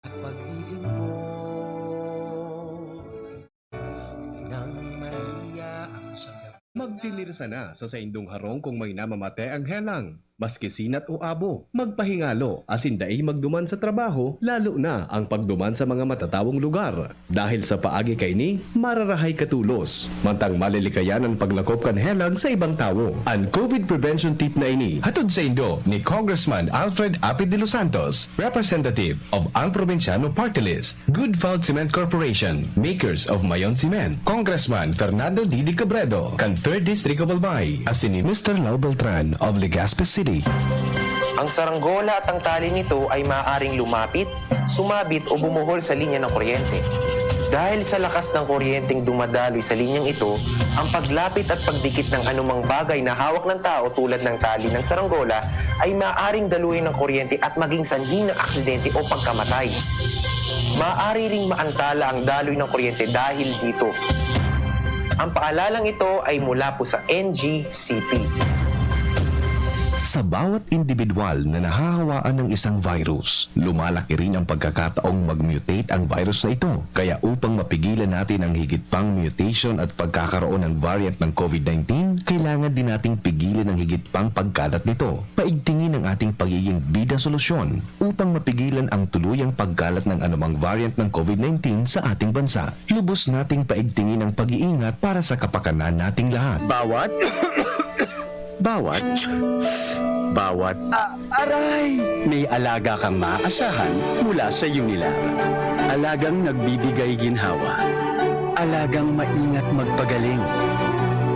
At paghiling ko ng Maria ang sagap. Magtinirsa na sa saindong harong kung may namamate ang helang. Maski sinat o abo, magpahingalo, asinday magduman sa trabaho, lalo na ang pagduman sa mga matatawong lugar. Dahil sa paagi kay ni, mararahay katulos. Mantang malilikayan ang paglakop kan helang sa ibang tao. Ang COVID prevention tip na ini, hatod sa indo ni Congressman Alfred Apid de los Santos, representative of ang Provinciano Party List, Good Found Cement Corporation, makers of Mayon Cement, Congressman Fernando Didi Cabredo, kan 3rd District of Albay, asin ni Mr. Lau Beltran of Legazpi City. Ang saranggola at ang tali nito ay maaaring lumapit, sumabit o bumuhol sa linya ng kuryente. Dahil sa lakas ng kuryenteng dumadaloy sa linyang ito, ang paglapit at pagdikit ng anumang bagay na hawak ng tao tulad ng tali ng saranggola ay maaaring daluyin ng kuryente at maging sanhi ng aksidente o pagkamatay. Maaari ring maantala ang daloy ng kuryente dahil dito. Ang paalalang ito ay mula po sa NGCP. Sa bawat individual na nahahawaan ng isang virus, lumalaki rin ang pagkakataong mag-mutate ang virus na ito. Kaya upang mapigilan natin ang higit pang mutation at pagkakaroon ng variant ng COVID-19, kailangan din nating pigilan ang higit pang pagkalat nito. Paigtingin ang ating pagiging bida solusyon upang mapigilan ang tuluyang pagkalat ng anumang variant ng COVID-19 sa ating bansa. Lubos nating paigtingin ang pag-iingat para sa kapakanan nating lahat. bawat aray! May alaga kang maaasahan mula sa Unilar. Alagang nagbibigay ginhawa. Alagang maingat magpagaling.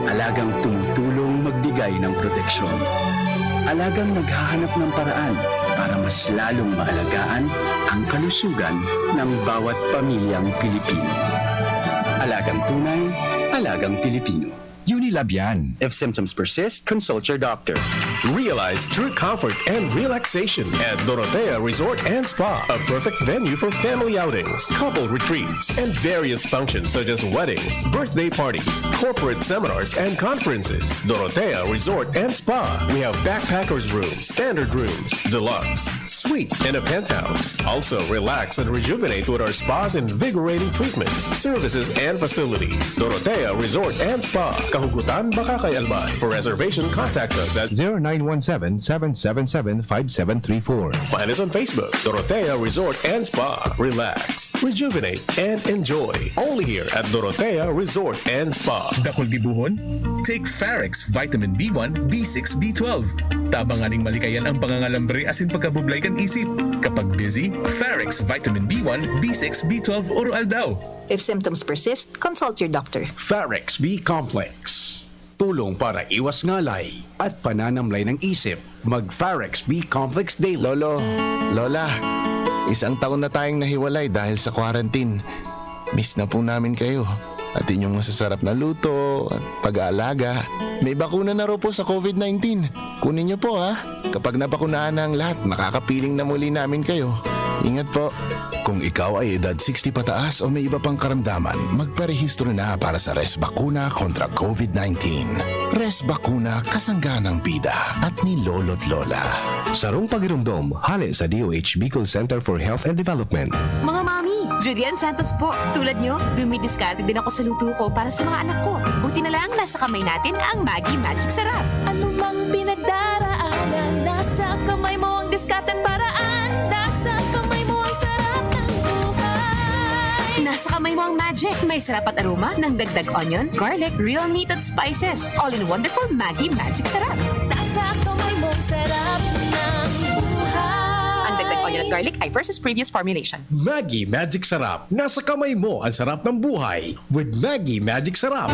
Alagang tumutulong magbigay ng proteksyon. Alagang naghahanap ng paraan para mas lalong maalagaan ang kalusugan ng bawat pamilyang Pilipino. Alagang tunay, alagang Pilipino. Unilab yan. If symptoms persist, consult your doctor. Realize true comfort and relaxation at Dorotea Resort and Spa, a perfect venue for family outings, couple retreats, and various functions such as weddings, birthday parties, corporate seminars, and conferences. Dorotea Resort and Spa. We have backpackers rooms, standard rooms, deluxe, suite, and a penthouse. Also, relax and rejuvenate with our spas and invigorating treatments, services, and facilities. Dorotea Resort and Spa. Kahugutan, Bakakay, Albay. For reservation, contact us at 0917-777-5734. Find us on Facebook, Dorotea Resort and Spa. Relax, rejuvenate, and enjoy. Only here at Dorotea Resort and Spa. Dakol gibuhon? Take Farex Vitamin B1, B6, B12. Tabanganing malikayan ang pangangalambre asin pagkabublay kan isip. Kapag busy, Farex Vitamin B1, B6, B12 oral daw. If symptoms persist, consult your doctor. Farex B Complex. Tulong para iwas ngalay at pananamlay ng isip. Mag-Farex B Complex Daily. Lolo, Lola, isang taon na tayong nahiwalay dahil sa quarantine. Miss na po namin kayo. At inyong masasarap na luto at pag-aalaga. May bakuna na raw po sa COVID-19. Kunin niyo po ha. Kapag nabakunahan na ang lahat, makakapiling na muli namin kayo. Ingat po. Kung ikaw ay edad 60 pataas o may iba pang karamdaman, magparehistro na para sa Res Bakuna kontra COVID-19. Res Bakuna, kasangga ng bida at ni Lolo't Lola. Sarong pagirumdom, hali sa DOH Bicol Center for Health and Development. Mga mami, Julian Santos po. Tulad nyo, dumidiskarte din ako sa luto ko para sa mga anak ko. Buti na lang nasa kamay natin ang Maggi Magic Sarap. Ano mang pinagdaraanan, nasa kamay mo ang diskarte at paraan. Nasa kamay mo ang sarap ng buhay. Nasa kamay mo ang magic. May sarap at aroma ng dagdag onion, garlic, real meat at spices. All in wonderful Maggi Magic Sarap. Nasa kamay mo ang sarap ng buhay. Ang dagdag onion at garlic ay versus previous formulation. Maggi Magic Sarap. Nasa kamay mo ang sarap ng buhay with Maggi Magic Sarap.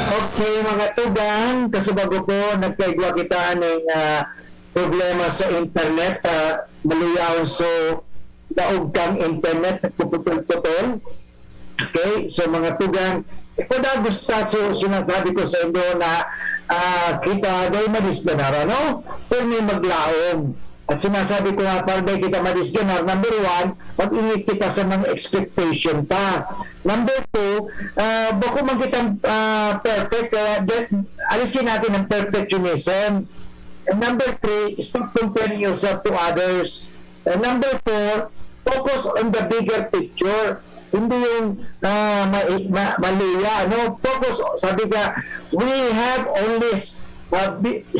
Okay mga tugang, kasubago po nagkaigwa kita ng problema sa internet. Maluyaw so daog kang internet nagpuputol-putol. Okay, so mga tugang, ito na gusto so sinasabi ko sa inyo na kita dahil madisganar, ano? Pero may maglaom. At sinasabi ko nga para dahil kita madisganar, number one, mag-init kita sa mga expectation pa. Number two, bako man kitang perfect, alisin natin ang perfectionism. And number three, stop comparing yourself to others. And number four, focus on the bigger picture. Hindi yung maluya. No? Focus, sabi ka, we have only a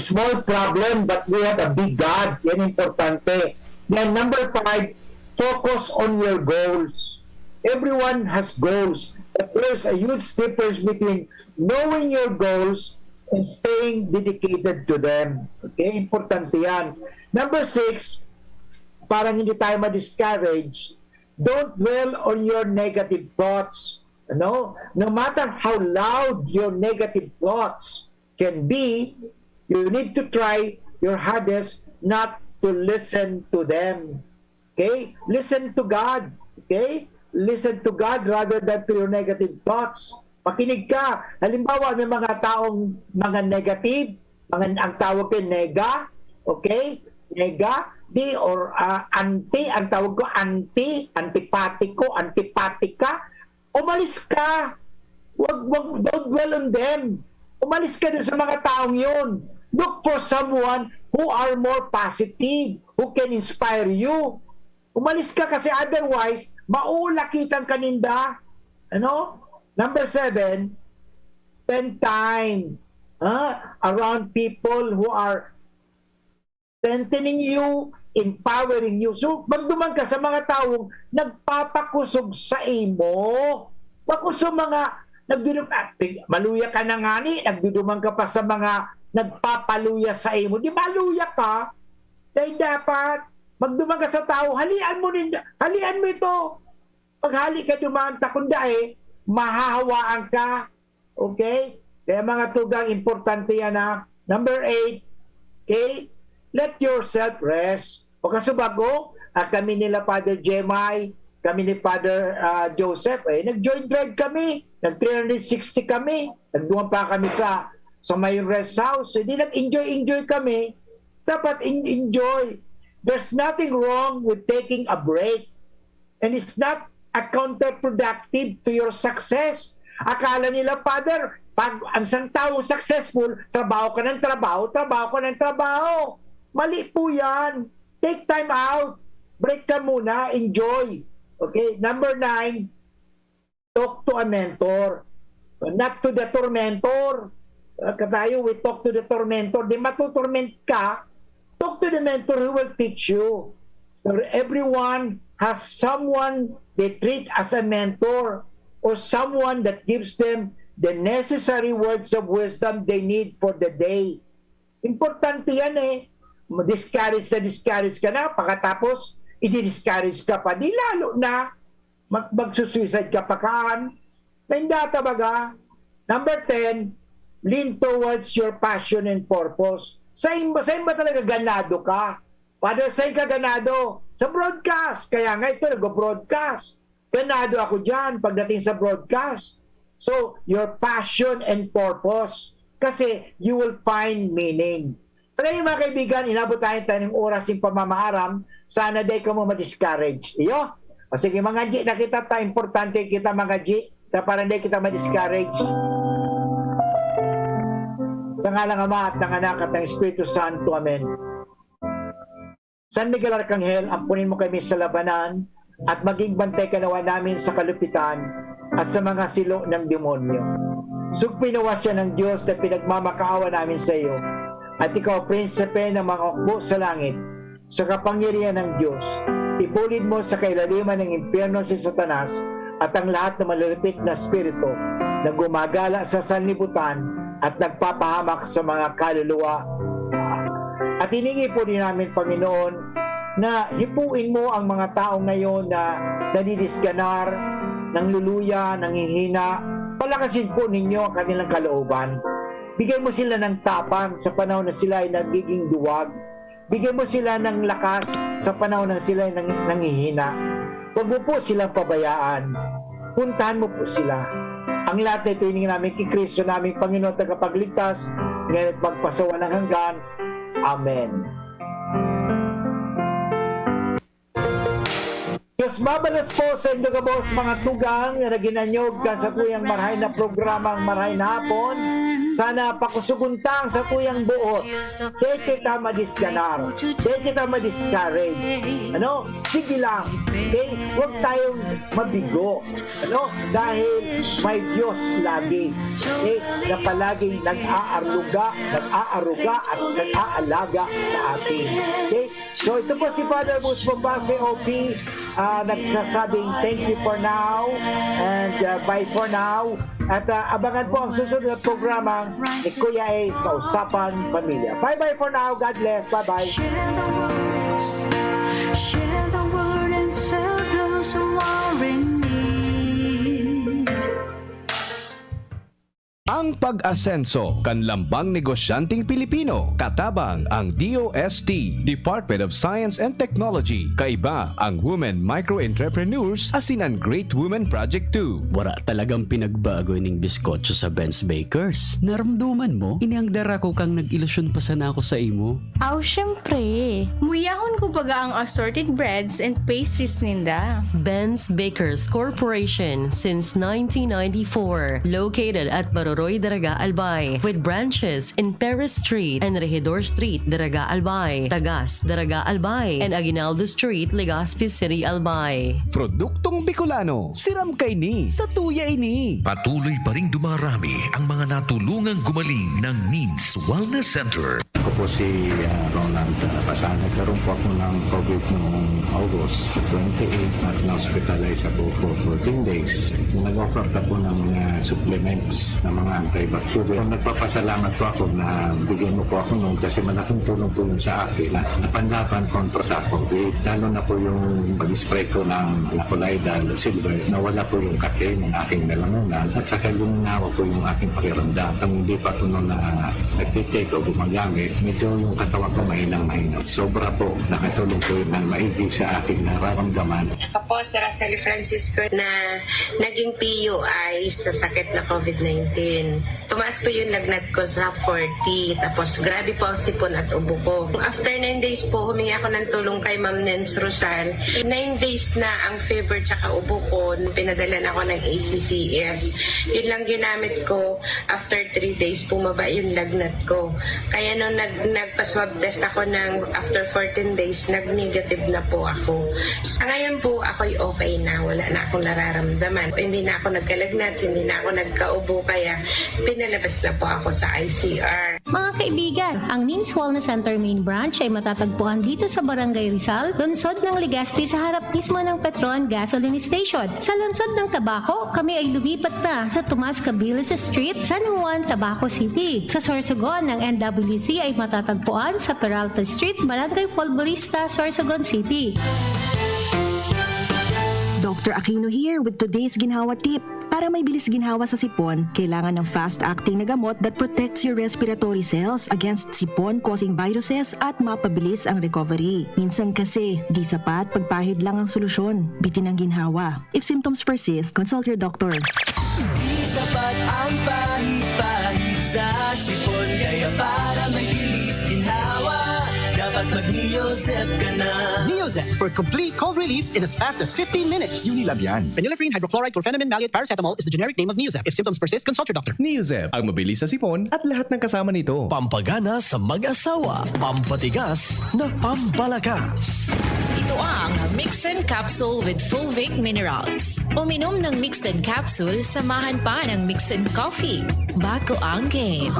small problem but we have a big God. Yan importante. Then number five, focus on your goals. Everyone has goals. But there's a huge difference between knowing your goals and staying dedicated to them. Okay? Importante yan. Number six, parang hindi tayo ma-discourage, don't dwell on your negative thoughts. No matter how loud your negative thoughts can be, you need to try your hardest not to listen to them. Okay? Listen to God. Okay? Listen to God rather than to your negative thoughts. Makinig ka. Halimbawa, may mga taong mga negative, ang tawag ko nega. Okay? Nega. Or anti, ang tawag ko anti, antipatiko, antipatika. Umalis ka. Don't dwell on them. Umalis ka dun sa mga taong yun. Look for someone who are more positive, who can inspire you. Umalis ka kasi otherwise, maulakitan kaninda. Ano? Number 7, spend time around people who are strengthening you, empowering you. So, magduman ka sa mga taong nagpapakusog sa imo. Pakusog mga, maluya ka na nga ni, nagduduman ka pa sa mga nagpapaluya sa imo. Di ba luya ka? Dahil dapat magdumang ka sa tao, halian mo ito. Pag hali ka dumanta, kundi mahahawaan ka. Okay? Kaya mga tugang, importante yan ha. Number 8, okay? Let yourself rest. O kasubago, kami nila Father Jemay, kami ni Father Joseph, nag-joint drive kami, nag-360 kami, nagduman pa kami sa may rest house. Hindi nag-enjoy kami. Dapat enjoy. There's nothing wrong with taking a break. And it's not counterproductive to your success. Akala nila, Father, pag ang isang tao successful, trabaho ka ng trabaho. Mali po yan. Take time out. Break ka muna. Enjoy. Okay? Number 9, talk to a mentor. Not to the tormentor. Katayo, we talk to the tormentor. Di matutorment ka, talk to the mentor who will teach you. So everyone has someone they treat as a mentor or someone that gives them the necessary words of wisdom they need for the day. Importante yan Discourage ka na, pagkatapos i-discourage ka pa. Di lalo na magsusuicide ka pa kaan. Naindata baga. Number 10, lean towards your passion and purpose. Saan ba talaga ganado ka? Father, saan ka ganado? Sa broadcast. Kaya nga ito, nag-broadcast. Ganado ako dyan pagdating sa broadcast. So, your passion and purpose. Kasi you will find meaning. Kaya yung mga kaibigan, inabot tayo ng oras ng pamamaaram, sana day ka mo ma-discourage. Iyo? O sige, mga G, nakita tayo, importante kita mga G, para day kita ma-discourage. Sa ngalang Ama at ng Anak at ng Espiritu Santo. Amen. San Miguel Arcangel, ampunin mo kami sa labanan at maging bantay ka nawa namin sa kalupitan at sa mga silo ng demonyo. Sugpinawa siya ng Diyos na pinagmamakaawa namin sa iyo. At ikaw, prinsipe ng mga hukbo sa langit, sa kapangyarihan ng Diyos, ipulid mo sa kailaliman ng impyerno si Satanas at ang lahat ng malulupit na spirito na gumagala sa sanlibutan at nagpapahamak sa mga kaluluwa. At hiningi po din namin, Panginoon, na hipuin mo ang mga tao ngayon na nadidisganar, nangluluya, nanghihina. Palakasin po ninyo ang kanilang kalooban. Bigyan mo sila ng tapang sa panahon na sila ay nagiging duwag. Bigyan mo sila ng lakas sa panahon na sila ay nanghihina. Huwag mo po silang pabayaan. Puntahan mo po sila. Ang lahat na ito hiningin namin kay Kristo naming Panginoon tagapagligtas, ngayon at magpasawa ng hanggan. Amen. Diyos mabalas po sa inyo kabos mga tugang na naginanyog ka sa tuyang marahay na programang marahay na hapon. Sana pakusuguntang sa tuyang buot. Di kita madisganar. Di kita madiscourage. Sige lang. Okay? Huwag tayong mabigo. Dahil may Diyos lagi. Okay? Na palaging nag-aaruga at nag-aalaga sa atin. Okay? So ito po si Father Bus Bombase OP. Nagsasabing thank you for now and bye for now. At abangan po ang susunod na programa ni Kuya A sa Usapan Pamilya. Bye-bye for now. God bless. Bye-bye. Share the word and serve those who are in need. Ang pag-asenso, kanlambang negosyanteng Pilipino, katabang ang DOST, Department of Science and Technology, kaiba ang Women Micro-Entrepreneurs, asin ang Great Women Project 2. Wala talagang pinagbago ning biskotso sa Ben's Bakers. Naramduman mo, iniangdara ko kang nag-ilusyon pa sana ako sa imo. Aw, syempre. Muyahon ko baga ang assorted breads and pastries ninda. Ben's Bakers Corporation since 1994, located at Baroroy, Daraga, Albay, with branches in Perez Street and Regidor Street, Daraga, Albay, Tagas, Daraga, Albay, and Aguinaldo Street, Legazpi City, Albay. Produktong Bicolano, siram kay ni, sa tuya ini. Patuloy pa ring dumarami ang mga natulungang gumaling ng Needs Wellness Center. Ako po si Ronald Pasan. Nagkaroon po ako ng COVID noong August 28 at na-hospitalize ako for 14 days. Nag-offer ka po ng supplements ng mga antibacterial. Nagpapasalamat po ako na bigyan mo po ako noon kasi malaking tulong po yun sa akin na napanlaban kontra sa COVID. Lalo na po yung pag-spray ko ng Lacolidal Silver, nawala po yung kate ng aking nalangunan at saka luminawa po yung aking pakiramdam. Kung hindi pa po noon na nagtitake o gumagamit, medyo yung katawan ko mahinang-mahinang. Sobra po, nakatulong po yun ng maigi sa aking nararamdaman. Ako po si Rosely Francisco na naging PUI sa sakit na COVID-19. Tumaas po yung lagnat ko sa 40, tapos grabe po ang sipon at ubo ko. After 9 days po, humingi ako ng tulong kay Ma'am Nens Rosal. 9 days na ang fever tsaka ubo ko, pinadalan ako ng ACCS. Yun lang ginamit ko. After 3 days, bumaba yung lagnat ko. Kaya nung nagpa-swab test ako ng after 14 days, nag-negative na po ako. Ngayon po, ako'y okay na. Wala na akong nararamdaman. Hindi na ako nagkalagnat, hindi na ako nagkaubo, kaya pinalabas na po ako sa ICR. Mga kaibigan, ang Nins Wellness Center Main Branch ay matatagpuan dito sa Barangay Rizal, lungsod ng Legazpi sa harap mismo ng Petron Gasoline Station. Sa lungsod ng Tabaco, kami ay lumipat na sa Tomas Cabiles Street, San Juan, Tabaco City. Sa Sorsogon ng NWC ay matatagpuan sa Peralta Street, Barangay Polvorista, Sorsogon City. Dr. Aquino here with today's ginhawa tip. Para may bilis ginhawa sa sipon, kailangan ng fast-acting na gamot that protects your respiratory cells against sipon-causing viruses at mapabilis ang recovery. Minsan kasi, di sapat pagpahid lang ang solusyon. Bitin ang ginhawa. If symptoms persist, consult your doctor. Di sapat ang pahid-pahid sa sipon, kaya para may bilis ginhawa, dapat mag-Neozep ka na. Neozep for complete cold relief in as fast as 15 minutes. Unilab yan. Phenylephrine, hydrochloride, chlorpheniramine, maleate, paracetamol is the generic name of Neozep. If symptoms persist, consult your doctor. Neozep, ang mabilis sa sipon at lahat ng kasama nito. Pampagana sa mag-asawa, pampatigas na pampalakas. Ito ang Mixin Capsule with Fulvic Minerals. Uminom ng Mixin Capsule, samahan pa ng Mixin Coffee. Bago ang game.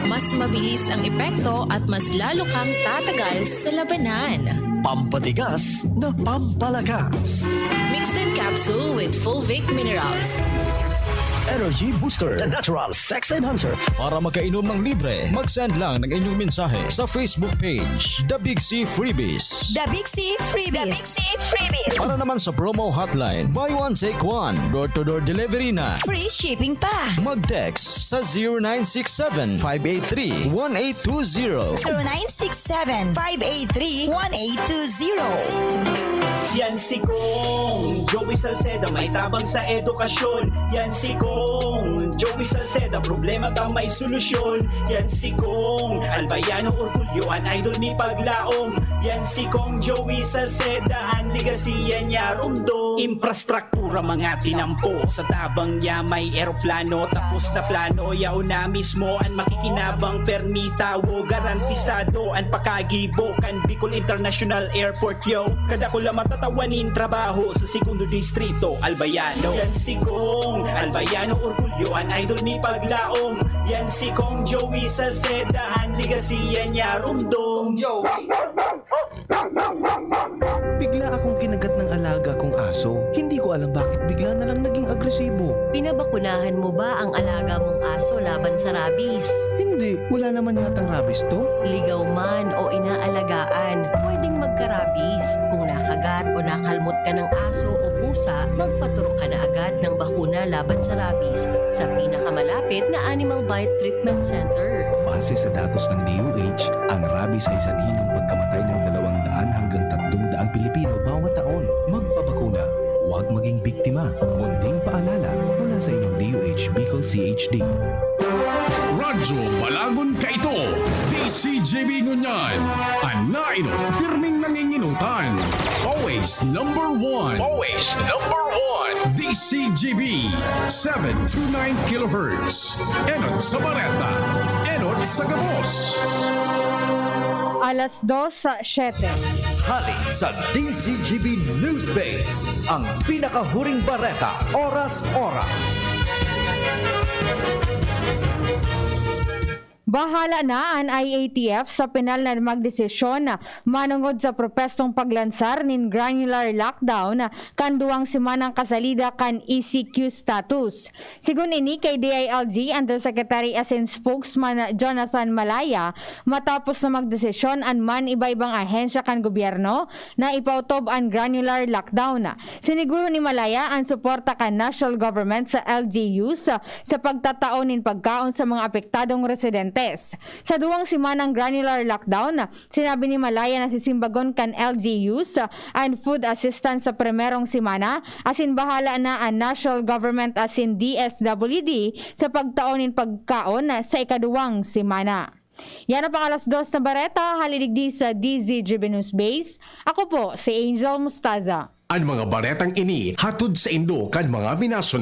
Mas mabilis ang epekto at mas lalo kang tatagal sa labanan. Pampatigas na pampalakas. Mixin Capsule with Fulvic Minerals. Energy Booster, the natural sex enhancer. Para makainom ng libre, mag-send lang ng inyong mensahe sa Facebook page, The Big C Freebies. The Big C Freebies. Para naman sa promo hotline, buy one take one, door-to-door delivery na. Free shipping pa. Mag-text sa 0967-583-1820. 0967-583-1820. Yan si Kong Joey Salceda, may tabang sa edukasyon. Yan si Kong Joey Salceda, problema daw may solusyon. Yan si Kong Albayano Orgulyo, an idol ni Paglaom. Yan si Kong Joey Salceda, ang ligasiya niya rumdo. Infrastruktura mga tinampo, sa tabang niya may eroplano. Tapos na plano, yaw na mismo ang makikinabang permita. Wo garantisado ang pakagibo kan Bicol International Airport yo. Kada ko lang matatawanin trabaho sa segundo distrito Albayano. Yan si Kong Albayano Orgulyo, an idol ni Paglaom. Yan si Kong Joey Salceda, ang ligasiya niya rumdong. Bigla akong kinagat ng alaga kong aso. Hindi ko alam bakit bigla na lang naging agresibo. Pinabakunahan mo ba ang alaga mong aso laban sa rabies? Hindi, wala naman yatang rabies to. Ligaw man o inaalagaan, pwedeng magka-rabies. Kung nakagat o nakalmot ka ng aso o pusa, magpaturok ka na agad ng bakuna laban sa rabies sa pinakamalapit na Animal Bite Treatment Center. Base sa datos ng DOH, ang rabies ay sanhi ng pagkamatay ng 200 hanggang 300 Pilipino bawat taon. Magpabakuna, huwag maging biktima. Munding paalala mula sa inyong DOH Bicol CHD. Radyo Balagon Kaito, DCJB Ngunyan, Anainot, pirming nanginginutan. Always number one. Always number one. DCJB, 729 kHz. Enot sa Bareta, Enot sa Gabos. Alas 2:07. Hali sa DCGB News Base, ang pinakahuring bareta, oras-oras. Bahala na ang IATF sa penal na magdesisyon na manungod sa propestong paglansar nin granular lockdown kan duwang semanang kasalida kan ECQ status. Sigun ini kay DILG Undersecretary as in Spokesman Jonathan Malaya, matapos na magdesisyon an man iba-ibang ahensya kan gobyerno na ipautob ang granular lockdown. Siniguro ni Malaya ang suporta kan national government sa LGUs sa pagtataon nin pagkaon sa mga apektadong residente. Sa duwang simanang granular lockdown, sinabi ni Malaya na sisimbagon kan LGUs and food assistance sa primerong simana, asin bahala na ang national government asin DSWD sa pagtaonin pagkaon sa ikaduwang simana. Yan ang pang 2:00 na bareta, halidigdi sa DZGB News Base. Ako po si Angel Mustaza. Ang mga baretang ini hatod sa Indo kan mga minasunod